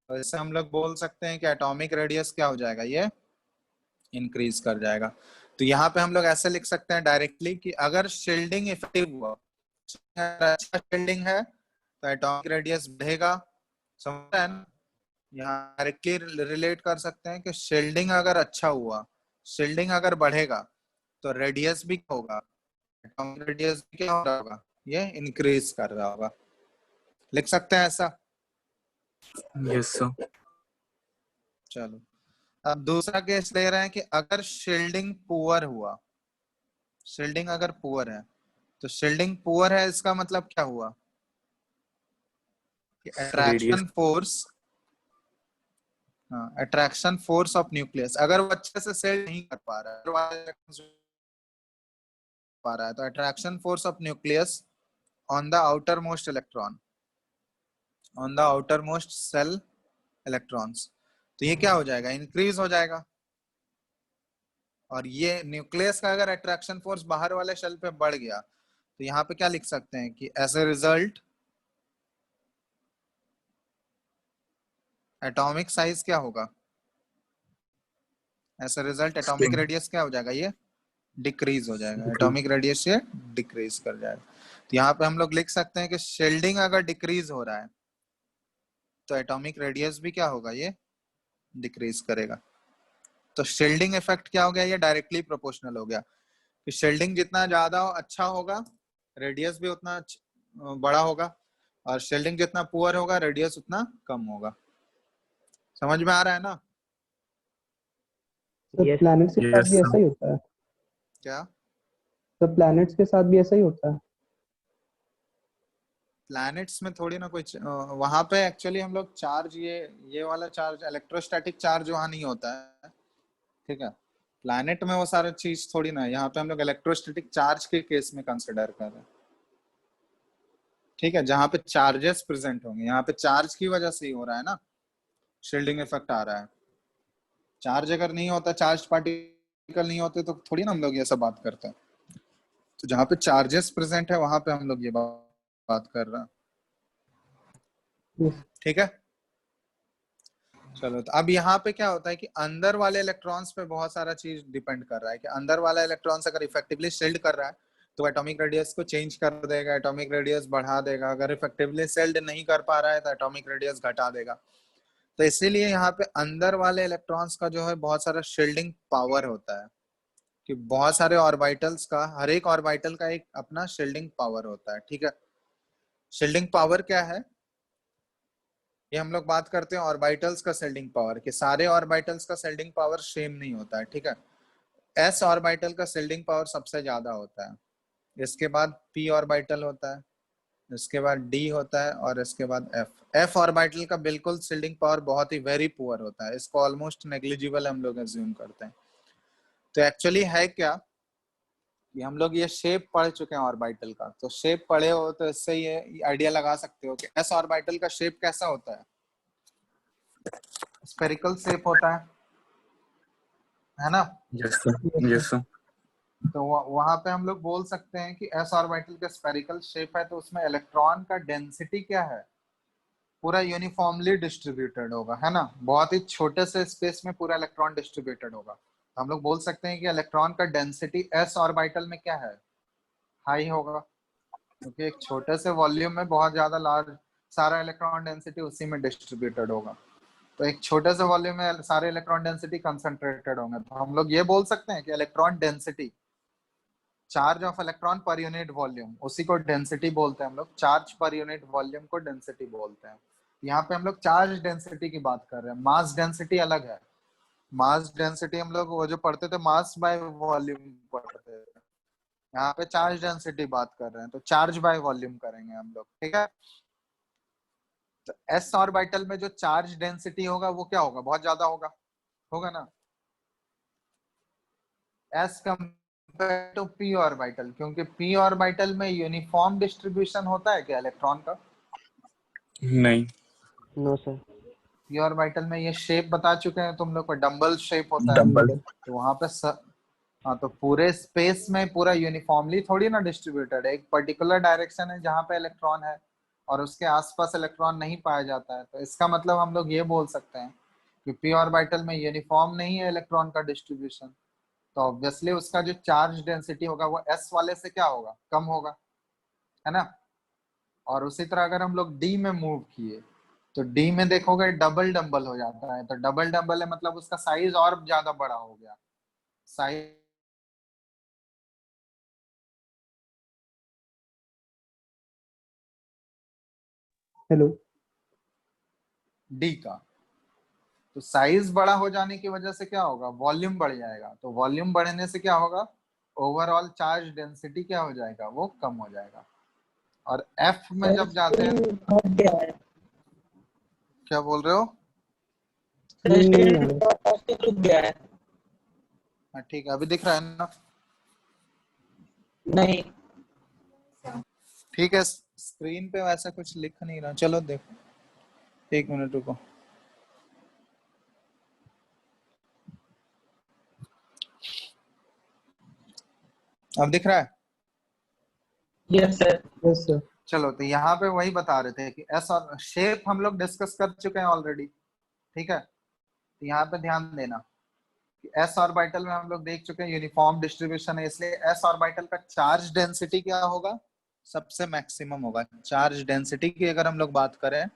तो इससे हम लोग बोल सकते हैं कि एटॉमिक रेडियस क्या हो जाएगा, ये इंक्रीज कर जाएगा। तो यहाँ पे हम लोग ऐसे लिख सकते हैं डायरेक्टली कि अगर शील्डिंग इफेक्टिव हुआ, अच्छा शील्डिंग है तो एटॉमिक रेडियस बढ़ेगा। समझ रहे हैं ना? यहाँ डायरेक्टली रिलेट कर सकते हैं कि शील्डिंग अगर अच्छा हुआ, शील्डिंग अगर बढ़ेगा तो रेडियस भी क्या होगा, एटॉमिक रेडियस भी क्या हो रहा होगा, ये इंक्रीज कर रहा होगा। लिख सकते हैं ऐसा। Yes sir. चलो अब दूसरा केस ले रहे हैं कि अगर शील्डिंग पुअर हुआ, शील्डिंग अगर पुअर है तो शील्डिंग पुअर है इसका मतलब क्या हुआ कि radius attraction force, attraction force of nucleus अगर वो अच्छे से शील्ड नहीं कर पा रहा है तो attraction force of nucleus on the outer most electron, on the outermost cell electrons, तो ये क्या हो जाएगा, इंक्रीज हो जाएगा। और ये न्यूक्लियस का अगर अट्रैक्शन फोर्स बाहर वाले शेल पे बढ़ गया तो यहाँ पे क्या लिख सकते हैं कि as a result atomic size क्या होगा, as a result atomic radius क्या हो जाएगा, ये डिक्रीज हो जाएगा, एटॉमिक रेडियस ये डिक्रीज कर जाएगा। तो यहाँ पे हम लोग लिख सकते हैं कि शील्डिंग अगर डिक्रीज हो रहा है तो एटॉमिक रेडियस भी क्या होगा, ये डिक्रीज करेगा। तो शील्डिंग इफेक्ट क्या हो गया, ये डायरेक्टली प्रोपोर्शनल हो गया कि शील्डिंग जितना ज्यादा अच्छा होगा रेडियस भी उतना बड़ा होगा, और शील्डिंग जितना पुअर होगा रेडियस उतना कम होगा। समझ में आ रहा है ना? Sir Yes. प्लैनेट्स के साथ Yes, भी sir. ऐसा ही होता है? क्या सर प्लैनेट्स के साथ भी ऐसा ही होता है? प्लैनेट्स में थोड़ी ना कोई वहां पे एक्चुअली हम लोग चार्ज, ये वाला चार्ज इलेक्ट्रोस्टैटिक चार्ज वहां नहीं होता है, ठीक है। प्लैनेट में वो सारा चीज थोड़ी ना है, यहाँ पे हम लोग इलेक्ट्रोस्टैटिक चार्ज के केस में कंसिडर कर रहे हैं, ठीक है, जहाँ पे चार्जेस प्रेजेंट होंगे। यहाँ पे चार्ज की वजह से ही हो रहा है ना, शील्डिंग इफेक्ट आ रहा है। चार्ज अगर नहीं होता, चार्ज पार्टिकल नहीं होते तो थोड़ी ना हम लोग ये सब बात करते हैं। तो जहाँ पे चार्जेस प्रेजेंट है वहां पे हम लोग ये बात कर रहे हैं, Yes. ठीक है। चलो तो अब यहाँ पे क्या होता है कि अंदर वाले इलेक्ट्रॉन्स पे बहुत सारा चीज डिपेंड कर रहा है कि अंदर वाला इलेक्ट्रॉन्स अगर इफेक्टिवली शील्ड कर रहा है तो एटॉमिक रेडियस को चेंज कर देगा, एटॉमिक रेडियस बढ़ा देगा। अगर इफेक्टिवली शील्ड नहीं कर पा रहा है तो एटॉमिक रेडियस घटा देगा। तो इसीलिए यहाँ पे अंदर वाले इलेक्ट्रॉन्स का जो है बहुत सारा शील्डिंग पावर होता है कि बहुत सारे ऑर्बिटल्स का, हर एक ऑर्बिटल का एक अपना शील्डिंग पावर होता है, ठीक है। शील्डिंग पावर क्या है, ये हम लोग बात करते हैं ऑर्बिटल्स का शील्डिंग पावर, कि सारे ऑर्बिटल्स का शील्डिंग पावर सेम नहीं होता है, ठीक है। एस ऑर्बिटल का शील्डिंग पावर सबसे ज्यादा होता है, इसके बाद पी ऑर्बिटल होता है, इसके बाद डी होता है, और इसके बाद एफ। एफ ऑर्बिटल का बिल्कुल शील्डिंग पावर बहुत ही वेरी पुअर होता है, इसको ऑलमोस्ट नेग्लिजिबल हम लोग एज्यूम करते हैं। तो एक्चुअली है क्या कि हम लोग ये शेप पढ़ चुके हैं ऑर्बिटल का, तो शेप पढ़े हो तो इससे ये आइडिया लगा सकते हो कि एस ऑर्बिटल का शेप कैसा होता है, स्फेरिकल शेप होता है ना। Yes sir. Yes sir. तो वहां पे हम लोग बोल सकते हैं कि एस ऑर्बिटल का स्फेरिकल शेप है तो उसमें इलेक्ट्रॉन का डेंसिटी क्या है, पूरा यूनिफॉर्मली डिस्ट्रीब्यूटेड होगा, है ना। बहुत ही छोटे से स्पेस में पूरा इलेक्ट्रॉन डिस्ट्रीब्यूटेड होगा। तो हम लोग बोल सकते हैं कि इलेक्ट्रॉन का डेंसिटी एस ऑर्बिटल में क्या है, हाई होगा, क्योंकि एक छोटे से वॉल्यूम में बहुत ज्यादा लार्ज सारा इलेक्ट्रॉन डेंसिटी उसी में डिस्ट्रीब्यूटेड होगा। तो एक छोटे से वॉल्यूम में सारे इलेक्ट्रॉन डेंसिटी कंसंट्रेटेड होंगे। तो हम लोग ये बोल सकते हैं कि electron density, charge of electron per unit volume, उसी को डेंसिटी बोलते हैं हम लोग। चार्ज पर यूनिट वॉल्यूम को डेंसिटी बोलते हैं। यहाँ पे हम लोग चार्ज डेंसिटी की बात कर रहे हैं, मास डेंसिटी अलग है। मास डेंसिटी हम लोग वो जो पढ़ते थे मास बाय वॉल्यूम पढ़ते थे, यहाँ पे चार्ज डेंसिटी बात कर रहे हैं, तो चार्ज बाय वॉल्यूम करेंगे हम लोग, ठीक है। तो एस ऑर्बिटल में जो चार्ज डेंसिटी होगा वो क्या होगा, बहुत ज्यादा होगा, होगा ना, s compare to p orbital, क्योंकि पी ऑर्बिटल में यूनिफॉर्म डिस्ट्रीब्यूशन होता है क्या इलेक्ट्रॉन का, नहीं। No sir. पी ऑर्बिटल में ये शेप बता चुके हैं तुम लोग को, डम्बल शेप होता है। डम्बल। तो वहां पे हाँ, तो पूरे स्पेस में पूरा यूनिफॉर्मली थोड़ी ना डिस्ट्रीब्यूटेड है, एक पर्टिकुलर डायरेक्शन है जहां पे इलेक्ट्रॉन है और उसके आसपास इलेक्ट्रॉन नहीं पाया जाता है। तो इसका मतलब हम लोग ये बोल सकते हैं कि p ऑर्बिटल में यूनिफॉर्म नहीं है इलेक्ट्रॉन का डिस्ट्रीब्यूशन, तो ऑब्वियसली उसका जो चार्ज डेंसिटी होगा वो s वाले से क्या होगा, कम होगा, है ना। और उसी तरह अगर हम लोग d में मूव किए तो d में देखोगे डबल डबल हो जाता है, तो डबल डबल है मतलब उसका साइज और ज्यादा बड़ा हो गया, साइज हेलो। d का। तो साइज बड़ा हो जाने की वजह से क्या होगा, वॉल्यूम बढ़ जाएगा, तो वॉल्यूम बढ़ने से क्या होगा, ओवरऑल चार्ज डेंसिटी क्या हो जाएगा, वो कम हो जाएगा। और F में जब जाते हैं, रुक गया है। क्या बोल रहे हो? स्क्रीन नहीं आ रहा। रुक गया है। हाँ ठीक है, अभी दिख रहा है ना? नहीं, ठीक है, स्क्रीन पे वैसा कुछ लिख नहीं रहा, चलो देखो, एक मिनट रुको। अब दिख रहा है? Yes sir. Yes sir. चलो, तो यहाँ पे वही बता रहे थे कि एस और शेप हम लोग डिस्कस कर चुके हैं ऑलरेडी, ठीक है। तो यहाँ पे ध्यान देना कि एस ऑर्बिटल में हम लोग देख चुके हैं यूनिफॉर्म डिस्ट्रीब्यूशन है, इसलिए एस ऑर्बिटल का चार्ज डेंसिटी क्या होगा, सबसे मैक्सिमम होगा। चार्ज डेंसिटी की अगर हम लोग बात करें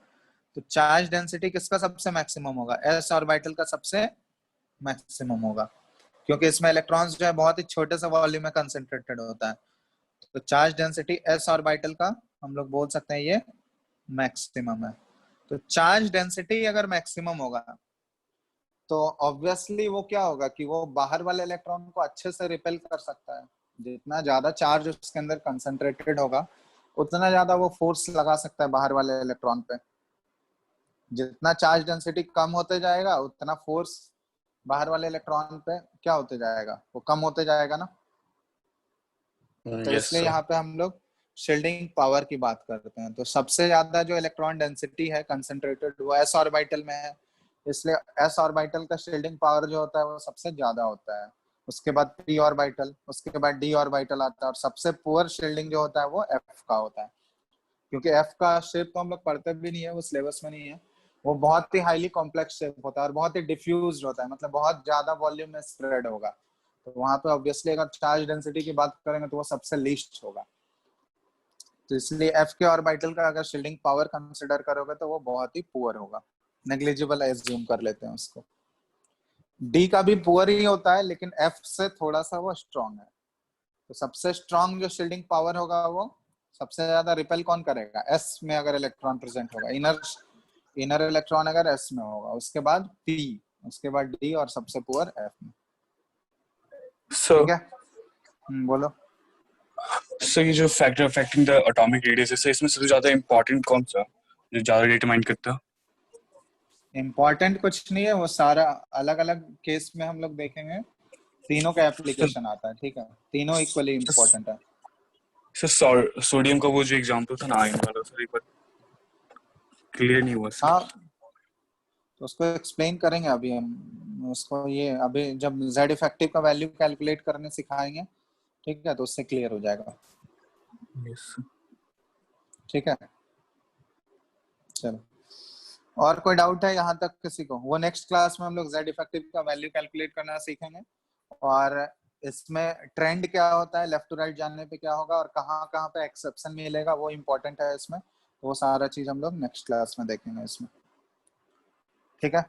तो चार्ज डेंसिटी किसका सबसे मैक्सिमम होगा, एस ऑर्बिटल का सबसे मैक्सिमम होगा, क्योंकि इसमें इलेक्ट्रॉन्स जो है बहुत ही छोटे से वॉल्यूम में कंसेंट्रेटेड होता है। तो चार्ज डेंसिटी एस ऑर्बिटल का हम लोग बोल सकते हैं ये मैक्सिमम है। तो चार्ज डेंसिटी अगर मैक्सिमम होगा तो ऑब्वियसली वो क्या होगा कि वो बाहर वाले इलेक्ट्रॉन को अच्छे से रिपेल कर सकता है। जितना ज्यादा चार्ज उसके अंदर कंसंट्रेटेड होगा उतना ज्यादा वो फोर्स लगा सकता है बाहर वाले इलेक्ट्रॉन पे। जितना चार्ज डेंसिटी कम होते जाएगा उतना फोर्स बाहर वाले इलेक्ट्रॉन पे क्या होते जाएगा, वो कम होते जाएगा ना। तो यस इसलिए सर। यहाँ पे हम लोग शील्डिंग पावर की बात करते हैं। तो सबसे ज्यादा जो इलेक्ट्रॉन डेंसिटी है कंसंट्रेटेड वो एस ऑर्बिटल में है, इसलिए एस ऑर्बिटल का शील्डिंग पावर जो होता है वो सबसे ज्यादा होता है। उसके बाद पी ऑर्बिटल, उसके बाद डी ऑर्बिटल आता है, और सबसे पुअर शील्डिंग जो होता है वो एफ का होता है। क्योंकि एफ का शेप तो हम लोग पढ़ते भी नहीं है, वो सिलेबस में नहीं है। वो बहुत ही हाईली कॉम्प्लेक्स शेप होता है और बहुत ही डिफ्यूज होता है, मतलब बहुत ज्यादा वॉल्यूम में स्प्रेड होगा। तो वहां पे ऑब्वियसली अगर चार्ज डेंसिटी की बात करेंगे तो वो सबसे लीस्ट होगा। तो इसलिए एफ के ऑर्बिटल का अगर शील्डिंग पावर कंसिडर करोगे तो वो बहुत ही पुअर होगा, नेग्लिजिबल एज्यूम कर लेते हैं उसको। डी का भी पुअर ही होता है लेकिन एफ से थोड़ा सा वो स्ट्रॉन्ग है। तो सबसे स्ट्रॉन्ग जो शील्डिंग पावर होगा वो सबसे ज्यादा रिपेल कौन करेगा, एस में अगर इलेक्ट्रॉन प्रेजेंट होगा, इनर इलेक्ट्रॉन अगर एस में होगा, उसके बाद पी, उसके बाद डी, और सबसे पुअर एफ में। सर ठीक है, बोलो। सर ये जो factor affecting the atomic radius है इसमें सबसे ज्यादा इंपॉर्टेंट कौन सा जो ज्यादा डिटरमाइन करता है? इम्पोर्टेंट कुछ नहीं है, वो सारा अलग अलग केस में हम लोग देखेंगे, तीनों का एप्लीकेशन आता है, ठीक है, तीनों इक्वली इम्पोर्टेंट है। सर सोडियम का वो जो एग्जांपल था ना आयन वाला, सर एक बार क्लियर नहीं हुआ सर। हाँ, तो उसको एक्सप्लेन करेंगे अभी हम उसको, ये अभी जब z इफेक्टिव का वैल्यू कैलकुलेट करने सिखाएंगे, ठीक है, तो उससे क्लियर हो जाएगा। यस ठीक है, चलो, और कोई डाउट है यहाँ तक किसी को? वो नेक्स्ट क्लास में हम लोग z इफेक्टिव का वैल्यू कैलकुलेट करना सीखेंगे, और इसमें ट्रेंड क्या होता है, लेफ्ट टू राइट जानने पे क्या होगा, और कहाँ कहाँ पे एक्सेप्शन मिलेगा वो इम्पोर्टेंट है इसमें। तो वो सारा चीज हम लोग नेक्स्ट क्लास में देखेंगे इसमें। ठीक है,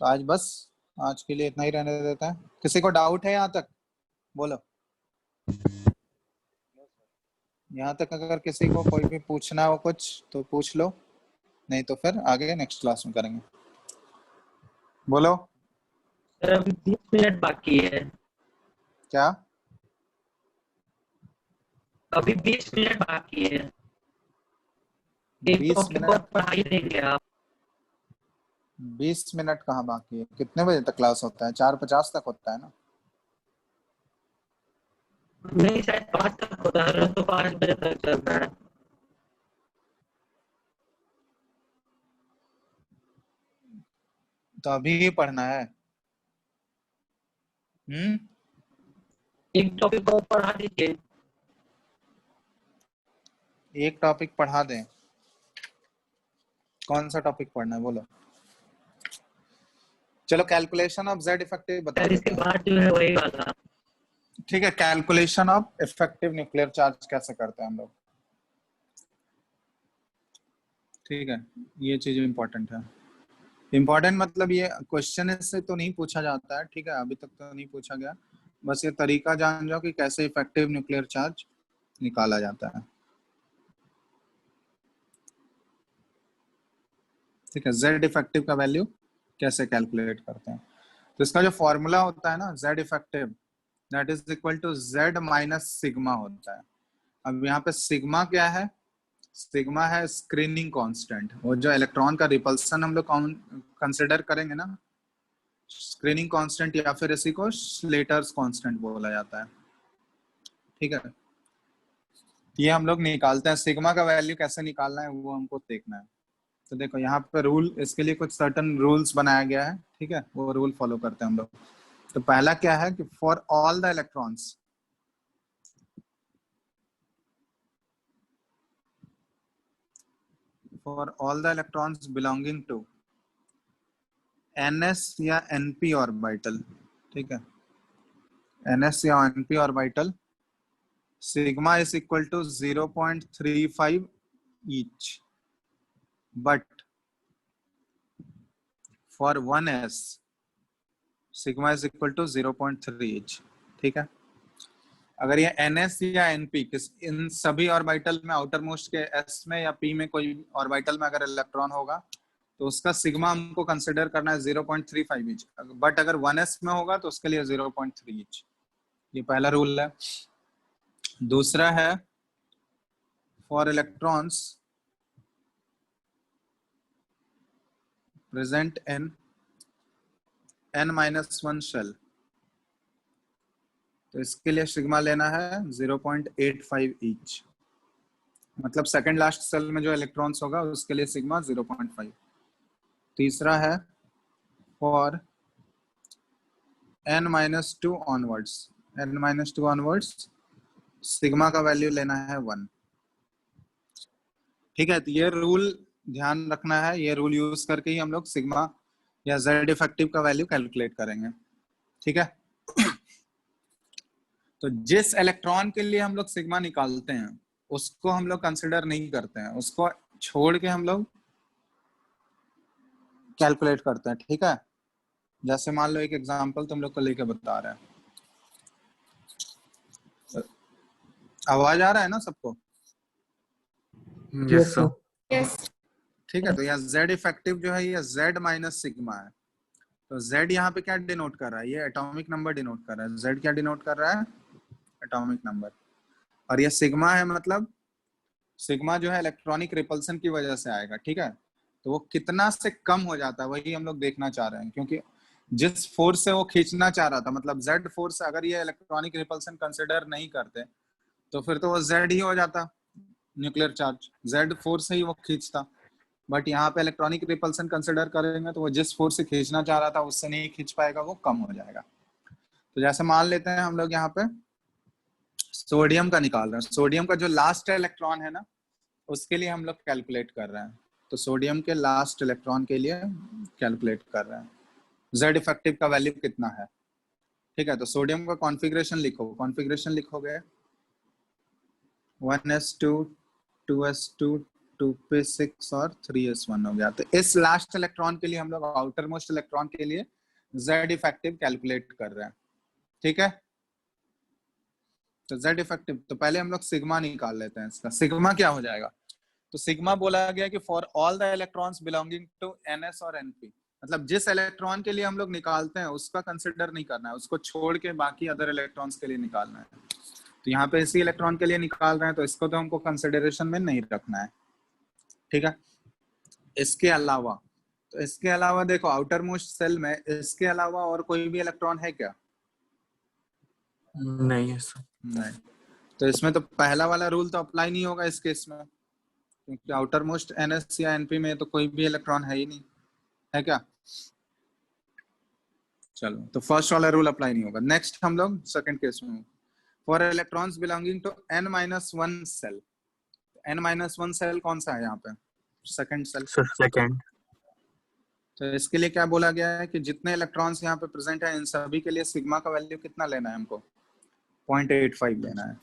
तो आज बस, आज के लिए इतना ही रहने देते हैं। किसी को डाउट है यहाँ तक, बोलो। यहाँ तक अगर किसी को कोई भी पूछना हो कुछ तो पूछ लो, नहीं तो फिर आगे नेक्स्ट क्लास में करेंगे। बोलो। सर अभी 20 मिनट बाकी है। क्या? अभी 20 मिनट बाकी है। एक 20 टॉपिक और मिनट? पढ़ाई देंगे आप। 20 मिनट कहाँ बाकी है? कितने बजे तक क्लास होता है? 4:50 तक होता है ना? नहीं, शायद 5 तक होता है, तो 5 बजे तक चल रहा है। तो अभी ही पढ़ना है? एक टॉपिक और पढ़ा दीजिए। एक टॉपिक पढ़ा दें? कौन सा टॉपिक पढ़ना है, बोलो। चलो कैलकुलेशन ऑफ जेड इफेक्टिव बता सर इसके देते हैं। बाद जो है वही वाला ठीक है, calculation of effective nuclear charge कैसे करते हैं हम लोग। ठीक है, ये चीज इंपॉर्टेंट है। इंपॉर्टेंट मतलब ये क्वेश्चन से तो नहीं पूछा जाता है, ठीक है, अभी तक तो नहीं पूछा गया, बस ये तरीका जान जाओ कि कैसे इफेक्टिव न्यूक्लियर चार्ज निकाला जाता है। ठीक है, जेड इफेक्टिव का वैल्यू कैसे कैलकुलेट करते हैं। तो इसका जो फॉर्मूला होता है ना Z effective, that is equal to Z minus sigma होता है। अब यहाँ पे सिग्मा क्या है, सिग्मा है स्क्रीनिंग कांस्टेंट, वो जो इलेक्ट्रॉन का रिपल्सन हम लोग कंसिडर करेंगे ना, स्क्रीनिंग कांस्टेंट, या फिर इसी को स्लेटर्स कांस्टेंट बोला जाता है। ठीक है, ये हम लोग निकालते हैं, सिग्मा का वैल्यू कैसे निकालना है वो हमको देखना है। तो देखो यहाँ पे रूल, इसके लिए कुछ सर्टन रूल्स बनाया गया है, ठीक है, वो रूल फॉलो करते हैं हम लोग। तो पहला क्या है कि for all the electrons, for all the electrons belonging to ns या np ऑर्बिटल, ठीक है, ns या np orbital, sigma is equal to 0.35 each, but for 1s sigma is equal to 0.3 each. ठीक है, अगर ये ns या np इन सभी ऑर्बिटल में, आउटर मोस्ट के s में या p में कोई ऑर्बिटल में अगर इलेक्ट्रॉन होगा तो उसका सिग्मा हमको कंसिडर करना है 0.35 ईच, बट अगर 1s में होगा तो उसके लिए 0.3 ईच। ये पहला रूल है। दूसरा है for electrons present in n-1 shell, तो इसके लिए सिग्मा लेना है 0.85 ईच, मतलब सेकंड लास्ट सेल में जो इलेक्ट्रॉन्स होगा उसके लिए सिग्मा 0.5। तीसरा है for n-2 onwards, n-2 onwards sigma का वैल्यू लेना है 1। ठीक है, तो ये रूल ध्यान रखना है, ये रूल यूज करके ही हम लोग सिग्मा या जेड इफेक्टिव का वैल्यू कैलकुलेट करेंगे। ठीक है, तो जिस इलेक्ट्रॉन के लिए हम लोग सिग्मा निकालते हैं उसको हम लोग कंसिडर नहीं करते हैं, उसको छोड़ के हम लोग कैलकुलेट करते हैं। ठीक है, जैसे मान लो एक एग्जांपल तुम लोग को लेके बता रहे हैं, आवाज आ रहा है ना सबको? Yes sir. यस। ठीक है, तो यहाँ जेड इफेक्टिव जो है ये जेड माइनस सिग्मा है। तो जेड यहाँ पे क्या डिनोट कर रहा है, ये एटॉमिक नंबर डिनोट कर रहा है। जेड क्या डिनोट कर रहा है, एटॉमिक नंबर। और ये सिग्मा है, मतलब सिग्मा जो है इलेक्ट्रॉनिक रिपल्सन की वजह से आएगा। ठीक है, तो वो कितना से कम हो जाता है वही हम लोग देखना चाह रहे हैं, क्योंकि जिस फोर्स से वो खींचना चाह रहा था, मतलब जेड फोर्स, अगर ये इलेक्ट्रॉनिक रिपल्सन कंसिडर नहीं करते तो फिर तो वो जेड ही हो जाता, न्यूक्लियर चार्ज जेड फोर्स से ही वो खींचता। बट यहाँ पे इलेक्ट्रॉनिक रिपल्सन कंसिडर करेंगे तो वो जिस फोर्स से खींचना चाह रहा था उससे नहीं खींच पाएगा, वो कम हो जाएगा। तो जैसे मान लेते हैं हम लोग यहाँ पे सोडियम का निकाल रहे हैं, सोडियम का जो लास्ट इलेक्ट्रॉन है ना उसके लिए हम लोग कैलकुलेट कर रहे हैं। तो सोडियम के लास्ट इलेक्ट्रॉन के लिए कैलकुलेट कर रहे हैं जेड इफेक्टिव का वैल्यू कितना है। ठीक है, तो सोडियम का कॉन्फ़िगरेशन लिखो, कॉन्फ़िगरेशन लिखोगे 1s2 2s2 2p6 और 3s1 हो गया। तो इस लास्ट इलेक्ट्रॉन के लिए हम लोग आउटर मोस्ट इलेक्ट्रॉन के लिए जेड इफेक्टिव कैलकुलेट कर रहे हैं। ठीक है, तो जेड इफेक्टिव, तो पहले हम लोग सिग्मा निकाल लेते हैं। इसका सिग्मा क्या हो जाएगा, तो सिग्मा बोला गया कि for all the electrons belonging to NS और एनपी, मतलब जिस इलेक्ट्रॉन के लिए हम लोग निकालते हैं उसका कंसिडर नहीं करना है, उसको छोड़ के बाकी अदर इलेक्ट्रॉन्स के लिए निकालना है। तो यहाँ पे इसी इलेक्ट्रॉन के लिए निकाल रहे हैं तो इसको तो हमको कंसिडरेशन में नहीं रखना है। ठीक है, इसके अलावा, तो इसके अलावा देखो आउटर मोस्ट सेल में इसके अलावा और कोई भी इलेक्ट्रॉन है क्या? नहीं है सर। नहीं, तो इसमें तो पहला वाला रूल तो अप्लाई नहीं होगा इस केस में, क्योंकि आउटर मोस्ट एनएस या एनपी में तो कोई भी इलेक्ट्रॉन है ही नहीं, है क्या? चलो, तो फर्स्ट वाला रूल अप्लाई नहीं होगा। नेक्स्ट हम लोग सेकंड केस में, for electrons belonging to n-1 shell. n-1 shell कौन सा है यहाँ पे? Second shell. Sir second. तो इसके लिए क्या बोला गया है कि जितने इलेक्ट्रॉन्स यहाँ पे प्रेजेंट है इन सभी के लिए सिग्मा का वैल्यू कितना लेना है हमको, 0.85 लेना है।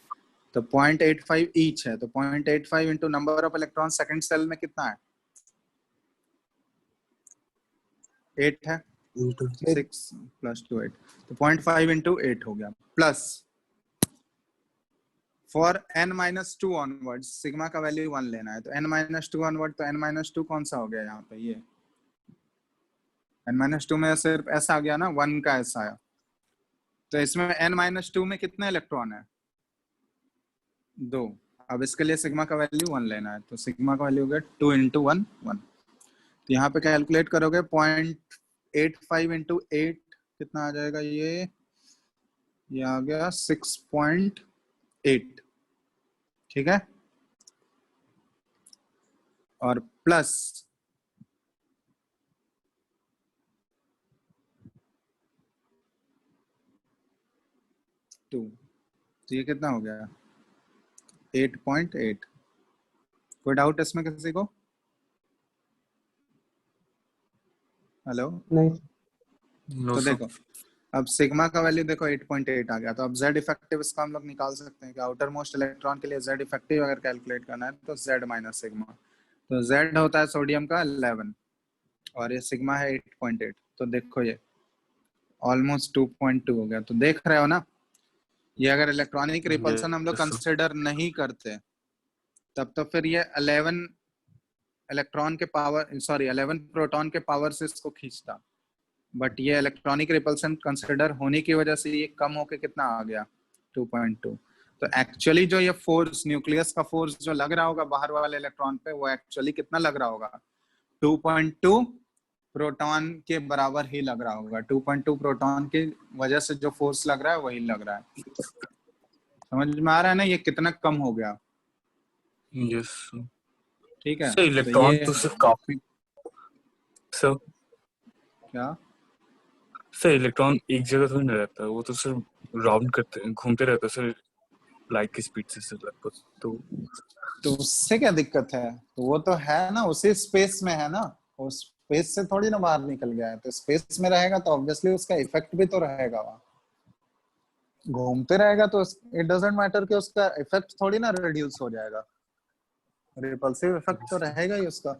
तो 0.85 ईच है, तो 0.85 into number of electron second shell में कितना है, 8 है, 6 प्लस 2 8, तो 0.5 इंटू 8 हो गया। Plus for n-2 onwards sigma का वैल्यू 1 लेना है, तो n-2 ऑनवर्ड, तो n-2 कौन सा हो गया यहाँ पे, ये n-2 में सिर्फ ऐसा आ गया ना, 1 का ऐसा आया। तो इसमें n-2 में कितने इलेक्ट्रॉन है, 2। अब इसके लिए सिग्मा का वैल्यू 1 लेना है, तो सिग्मा का वैल्यू हो गया 2 इंटू 1 1। तो यहाँ पे कैलकुलेट करोगे 0.85 इंटू 8 कितना आ जाएगा, ये आ गया 6.8, ठीक है। और प्लस टू, तो ये कितना हो गया 8.8। कोई डाउट इसमें किसी को? हेलो, नहीं तो देखो अब सिग्मा का वैल्यू देखो 8.8 आ गया। तो अब z इफेक्टिव इसका हम लोग निकाल सकते हैं कि आउटर मोस्ट इलेक्ट्रॉन के लिए z इफेक्टिव अगर कैलकुलेट करना है तो z माइनस सिग्मा। तो z होता है सोडियम का 11 और ये सिग्मा है 8.8। तो देखो ये ऑलमोस्ट 2.2 हो गया। तो देख रहे हो ना, ये अगर इलेक्ट्रॉनिक रिपल्सन हम लोग कंसिडर नहीं करते तब तो फिर ये 11 इलेक्ट्रॉन के पावर, सॉरी 11 प्रोटॉन के पावर से इसको खींचता, बट ये इलेक्ट्रॉनिक रिपल्सन कंसिडर होने की वजह से ये कम होके कितना आ गया 2.2। तो एक्चुअली जो ये फोर्स, न्यूक्लियस का फोर्स जो लग रहा होगा बाहर वाले इलेक्ट्रॉन पे, वो एक्चुअली कितना लग रहा होगा, 2.2 प्रोटॉन के बराबर ही लग रहा होगा। 2.2 प्रोटॉन की वजह से जो फोर्स लग रहा है वही लग रहा है। समझ में आ रहा है ना ये कितना कम हो गया? यस ठीक है। सर, इलेक्ट्रॉन तो सिर्फ काफी सर, क्या सर इलेक्ट्रॉन एक जगह थोड़ी ना रहता है, वो तो सिर्फ राउंड करते घूमते रहता है सर, लाइट की स्पीड से सर लगभग। तो उससे क्या दिक्कत है? तो वो तो है ना, उसी स्पेस में है ना, उस स्पेस से थोड़ी ना बाहर निकल गया है। तो स्पेस में रहेगा तो ऑब्वियसली उसका इफेक्ट भी तो रहेगा, वहां घूमते रहेगा तो इट डजंट मैटर कि उसका इफेक्ट थोड़ी ना रिड्यूस हो जाएगा, रिपल्सिव इफेक्ट तो रहेगा ही उसका।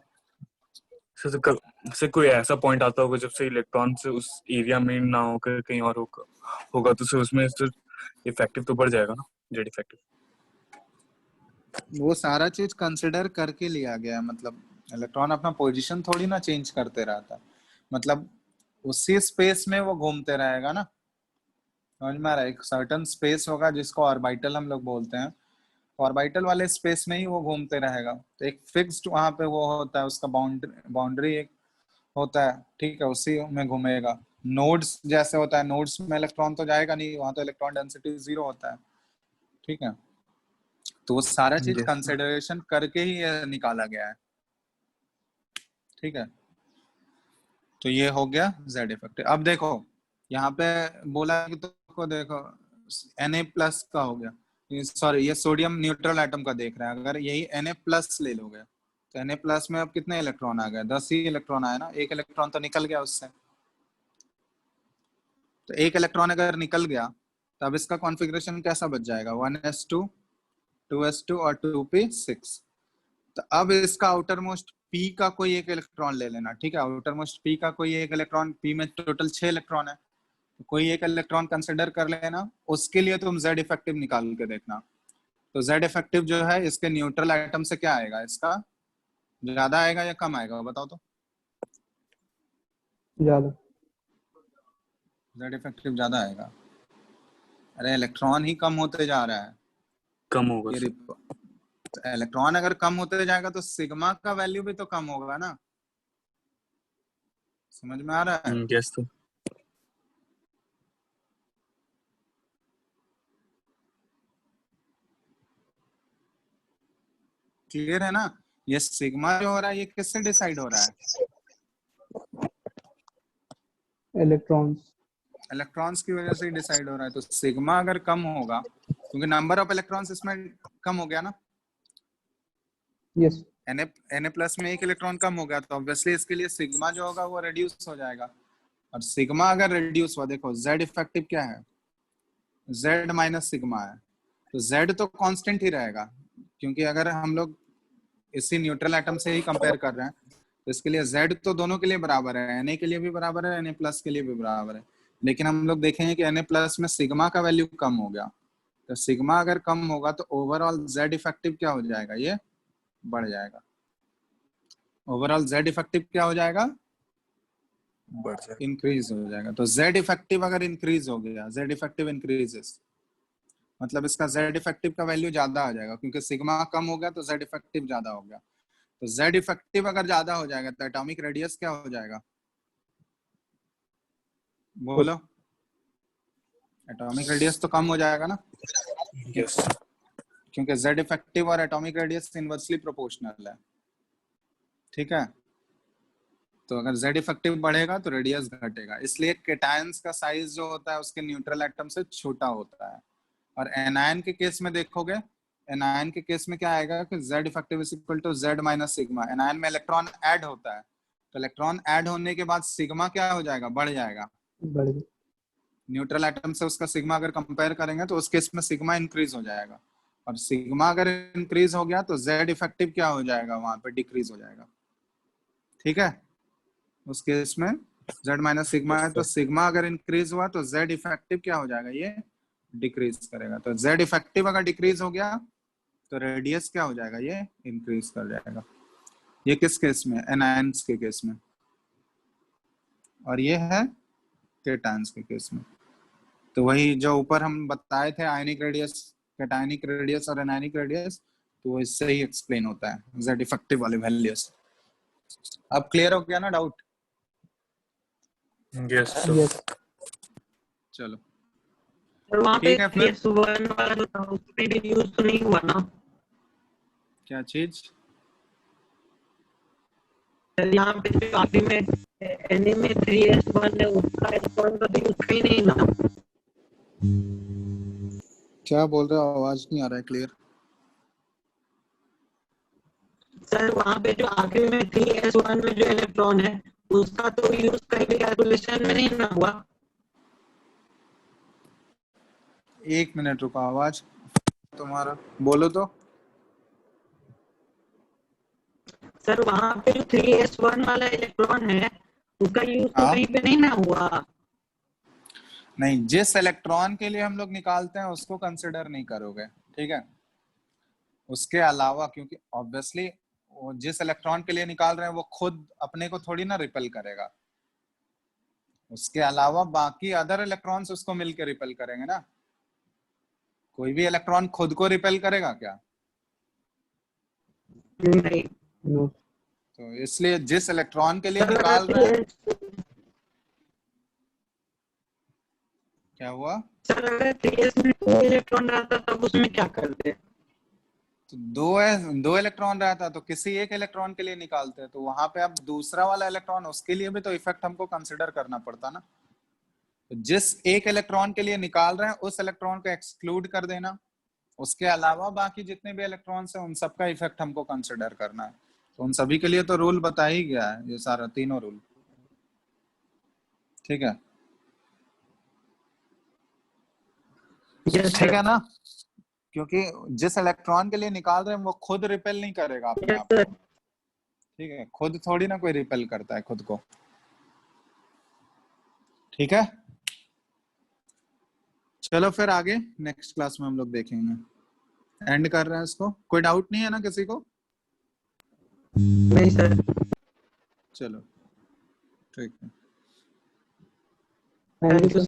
सर कोई ऐसा पॉइंट आता होगा जब से इलेक्ट्रॉन से उस एरिया में ना होकर कहीं और होगा तो सर उसमें सर इफेक्टिव तो बढ़ जाएगा ना, जेड इफेक्टिव। वो सारा चीज कंसिडर करके लिया गया है। मतलब इलेक्ट्रॉन अपना पोजीशन थोड़ी ना चेंज करते रहता, मतलब उसी स्पेस में वो घूमते रहेगा ना। समझ में आ रहा है? एक सर्टन स्पेस होगा जिसको ऑर्बिटल हम लोग बोलते हैं, ऑर्बिटल वाले स्पेस में ही वो घूमते रहेगा। तो एक फिक्स्ड वहां पे वो होता है, उसका बाउंड्री एक होता है, ठीक है, उसी में घूमेगा। नोड्स जैसे होता है, नोड्स में इलेक्ट्रॉन तो जाएगा नहीं, वहां तो इलेक्ट्रॉन डेंसिटी 0 होता है, ठीक है। तो वो सारा चीज कंसिडरेशन करके ही ये निकाला गया है, ठीक है। तो ये हो गया जेड इफेक्टिव। अब देखो यहाँ पे बोला कि तो देखो Na+ का हो गया, सॉरी ये सोडियम न्यूट्रल एटम का देख रहे हैं। अगर यही Na+ ले लोगे तो Na+ में अब कितने इलेक्ट्रॉन आ गए, 10 ही इलेक्ट्रॉन आए ना, एक इलेक्ट्रॉन तो निकल गया उससे। तो एक इलेक्ट्रॉन अगर निकल गया तो अब इसका कॉन्फ़िगरेशन कैसा बच जाएगा, 1s2 2s2 और 2p6। तो अब इसका आउटर मोस्ट p का कोई एक इलेक्ट्रॉन ले लेना, ठीक है। आउटर मोस्ट p का कोई एक इलेक्ट्रॉन, p में टोटल 6 इलेक्ट्रॉन है, तो कोई एक इलेक्ट्रॉन कंसिडर कर लेना। उसके लिए तुम z इफेक्टिव निकाल के देखना। तो z इफेक्टिव जो है इसके न्यूट्रल एटम से क्या आएगा, इसका ज्यादा आएगा या कम आएगा, बताओ तो। ज्यादा। z इफेक्टिव ज्यादा आएगा। अरे इलेक्ट्रॉन ही कम होते जा रहा है, कम होगा ये सर। इलेक्ट्रॉन अगर कम होते जाएगा तो सिग्मा का वैल्यू भी तो कम होगा ना। समझ में आ रहा है? यस तो क्लियर है ना? ये सिग्मा जो हो रहा है ये किससे डिसाइड हो रहा है, इलेक्ट्रॉन्स। इलेक्ट्रॉन्स की वजह से डिसाइड हो रहा है। तो सिग्मा अगर कम होगा क्योंकि नंबर ऑफ इलेक्ट्रॉन्स इसमें कम हो गया ना, यस। Na प्लस में एक इलेक्ट्रॉन कम हो गया तो ऑब्वियसली इसके लिए सिग्मा जो होगा वो रिड्यूस हो जाएगा, और सिग्मा अगर रिड्यूस हुआ, देखो Z इफेक्टिव क्या है, Z माइनस सिग्मा है, तो Z तो कांस्टेंट ही रहेगा, क्योंकि अगर हम लोग इसी न्यूट्रल एटम से ही कंपेयर कर रहे हैं तो इसके लिए Z तो दोनों के लिए बराबर है, Na के लिए भी बराबर है, Na प्लस के लिए भी बराबर है, लेकिन हम लोग देखेंगे कि Na प्लस में सिग्मा का वैल्यू कम हो गया, तो सिग्मा अगर कम होगा तो ओवरऑल Z इफेक्टिव क्या हो जाएगा, ये बढ़ जाएगा। ओवरऑल Z इफेक्टिव क्या हो जाएगा, बढ़ जाएगा। इंक्रीज हो जाएगा। तो Z इफेक्टिव अगर इंक्रीज हो गया, Z इफेक्टिव इंक्रीजेस, मतलब इसका Z इफेक्टिव का वैल्यू ज्यादा आ जाएगा, क्योंकि सिग्मा कम हो गया तो Z इफेक्टिव ज्यादा हो गया। तो Z इफेक्टिव अगर ज्यादा हो जाएगा तो एटॉमिक रेडियस क्या हो जाएगा, बोलो, एटॉमिक रेडियस तो कम हो जाएगा ना, यस क्योंकि Z इफेक्टिव और एटॉमिक रेडियस इनवर्सली प्रोपोर्शनल है, ठीक है। तो अगर Z इफेक्टिव बढ़ेगा तो रेडियस घटेगा, इसलिए केटायंस का साइज जो होता है उसके न्यूट्रल एटम से छोटा होता है। और एनायन के केस में देखोगे, एनायन के केस में क्या आएगा कि Z effective is equal to Z minus sigma. Anion में इलेक्ट्रॉन ऐड होता है, तो इलेक्ट्रॉन ऐड होने के बाद सिग्मा क्या हो जाएगा, बढ़ जाएगा। बढ़ गया। न्यूट्रल एटम से उसका सिग्मा अगर कंपेयर करेंगे तो उस केस में सिग्मा इंक्रीज हो जाएगा, और सिग्मा अगर इंक्रीज हो गया तो Z इफेक्टिव क्या हो जाएगा, वहां पे डिक्रीज हो जाएगा, ठीक है। उस केस में Z माइनस सिग्मा है, तो सिग्मा अगर इंक्रीज हुआ तो Z इफेक्टिव क्या हो जाएगा, ये डिक्रीज करेगा। तो Z इफेक्टिव अगर डिक्रीज हो गया तो रेडियस क्या हो जाएगा, ये इंक्रीज कर जाएगा। ये किस केस में, एनायंस के केस में, और ये है केटायंस के केस में। तो वही जो ऊपर हम बताए थे आयनिक रेडियस, कैटायनिक रेडियस और एनायनिक रेडियस, तो वो इससे ही एक्सप्लेन होता है, Z इफेक्टिव वाले वैल्यूज। अब क्लियर हो गया ना डाउट, यस यस। चलो और वहाँ पे ठीक है फिर। 3s1 वाला जो था उसमें भी यूज तो नहीं हुआ ना, क्या चीज, यहाँ पे जो आखिरी में Na में 3s1 है उसका इलेक्ट्रॉन का भी यूज ही नहीं ना। क्या बोल रहे हो, आवाज नहीं आ रहा है क्लियर। सर वहाँ पे जो आखिरी में 3s1 में जो इलेक्ट्रॉन है उसका तो यूज कहीं भी कैलकुलेशन में नहीं ना हुआ। एक मिनट रुको, आवाज तुम्हारा बोलो तो। सर वहाँ पे जो 3s1 वाला इलेक्ट्रॉन है उसका यूज तो हाँ? कहीं पे नहीं ना हुआ। नहीं, जिस इलेक्ट्रॉन के लिए हम लोग निकालते हैं उसको कंसिडर नहीं करोगे, ठीक है। उसके अलावा, क्योंकि ऑब्वियसली जिस इलेक्ट्रॉन के लिए निकाल रहे हैं वो खुद अपने को थोड़ी ना रिपेल करेगा, उसके अलावा बाकी अदर इलेक्ट्रॉन्स उसको मिलकर रिपेल करेंगे ना। कोई भी इलेक्ट्रॉन खुद को रिपेल करेगा क्या, नहीं नो। तो इसलिए जिस इलेक्ट्रॉन के लिए सर निकाल रहे हैं, अगर क्या हुआ, सर अगर 3s में 2 इलेक्ट्रॉन रहता तब उसमें क्या करते। तो दो इलेक्ट्रॉन रहता तो किसी एक इलेक्ट्रॉन के लिए निकालते हैं, तो वहां पे अब दूसरा वाला इलेक्ट्रॉन, उसके लिए भी तो इफेक्ट हमको कंसिडर करना पड़ता ना। तो जिस एक इलेक्ट्रॉन के लिए निकाल रहे हैं उस इलेक्ट्रॉन को एक्सक्लूड कर देना, उसके अलावा बाकी जितने भी इलेक्ट्रॉन्स हैं उन सबका इफेक्ट हमको कंसिडर करना है। तो उन सभी के लिए तो रूल बता ही गया है, ये सारा तीनों रूल, ठीक है। ठीक है ना, क्योंकि जिस इलेक्ट्रॉन के लिए निकाल रहे हैं वो खुद रिपेल नहीं करेगा अपने आप को, ठीक है। खुद थोड़ी ना कोई रिपेल करता है खुद को, ठीक है। चलो फिर आगे नेक्स्ट क्लास में हम लोग देखेंगे, एंड कर रहे हैं इसको। कोई डाउट नहीं है ना किसी को, नहीं सर। चलो ठीक है। Thank you sir.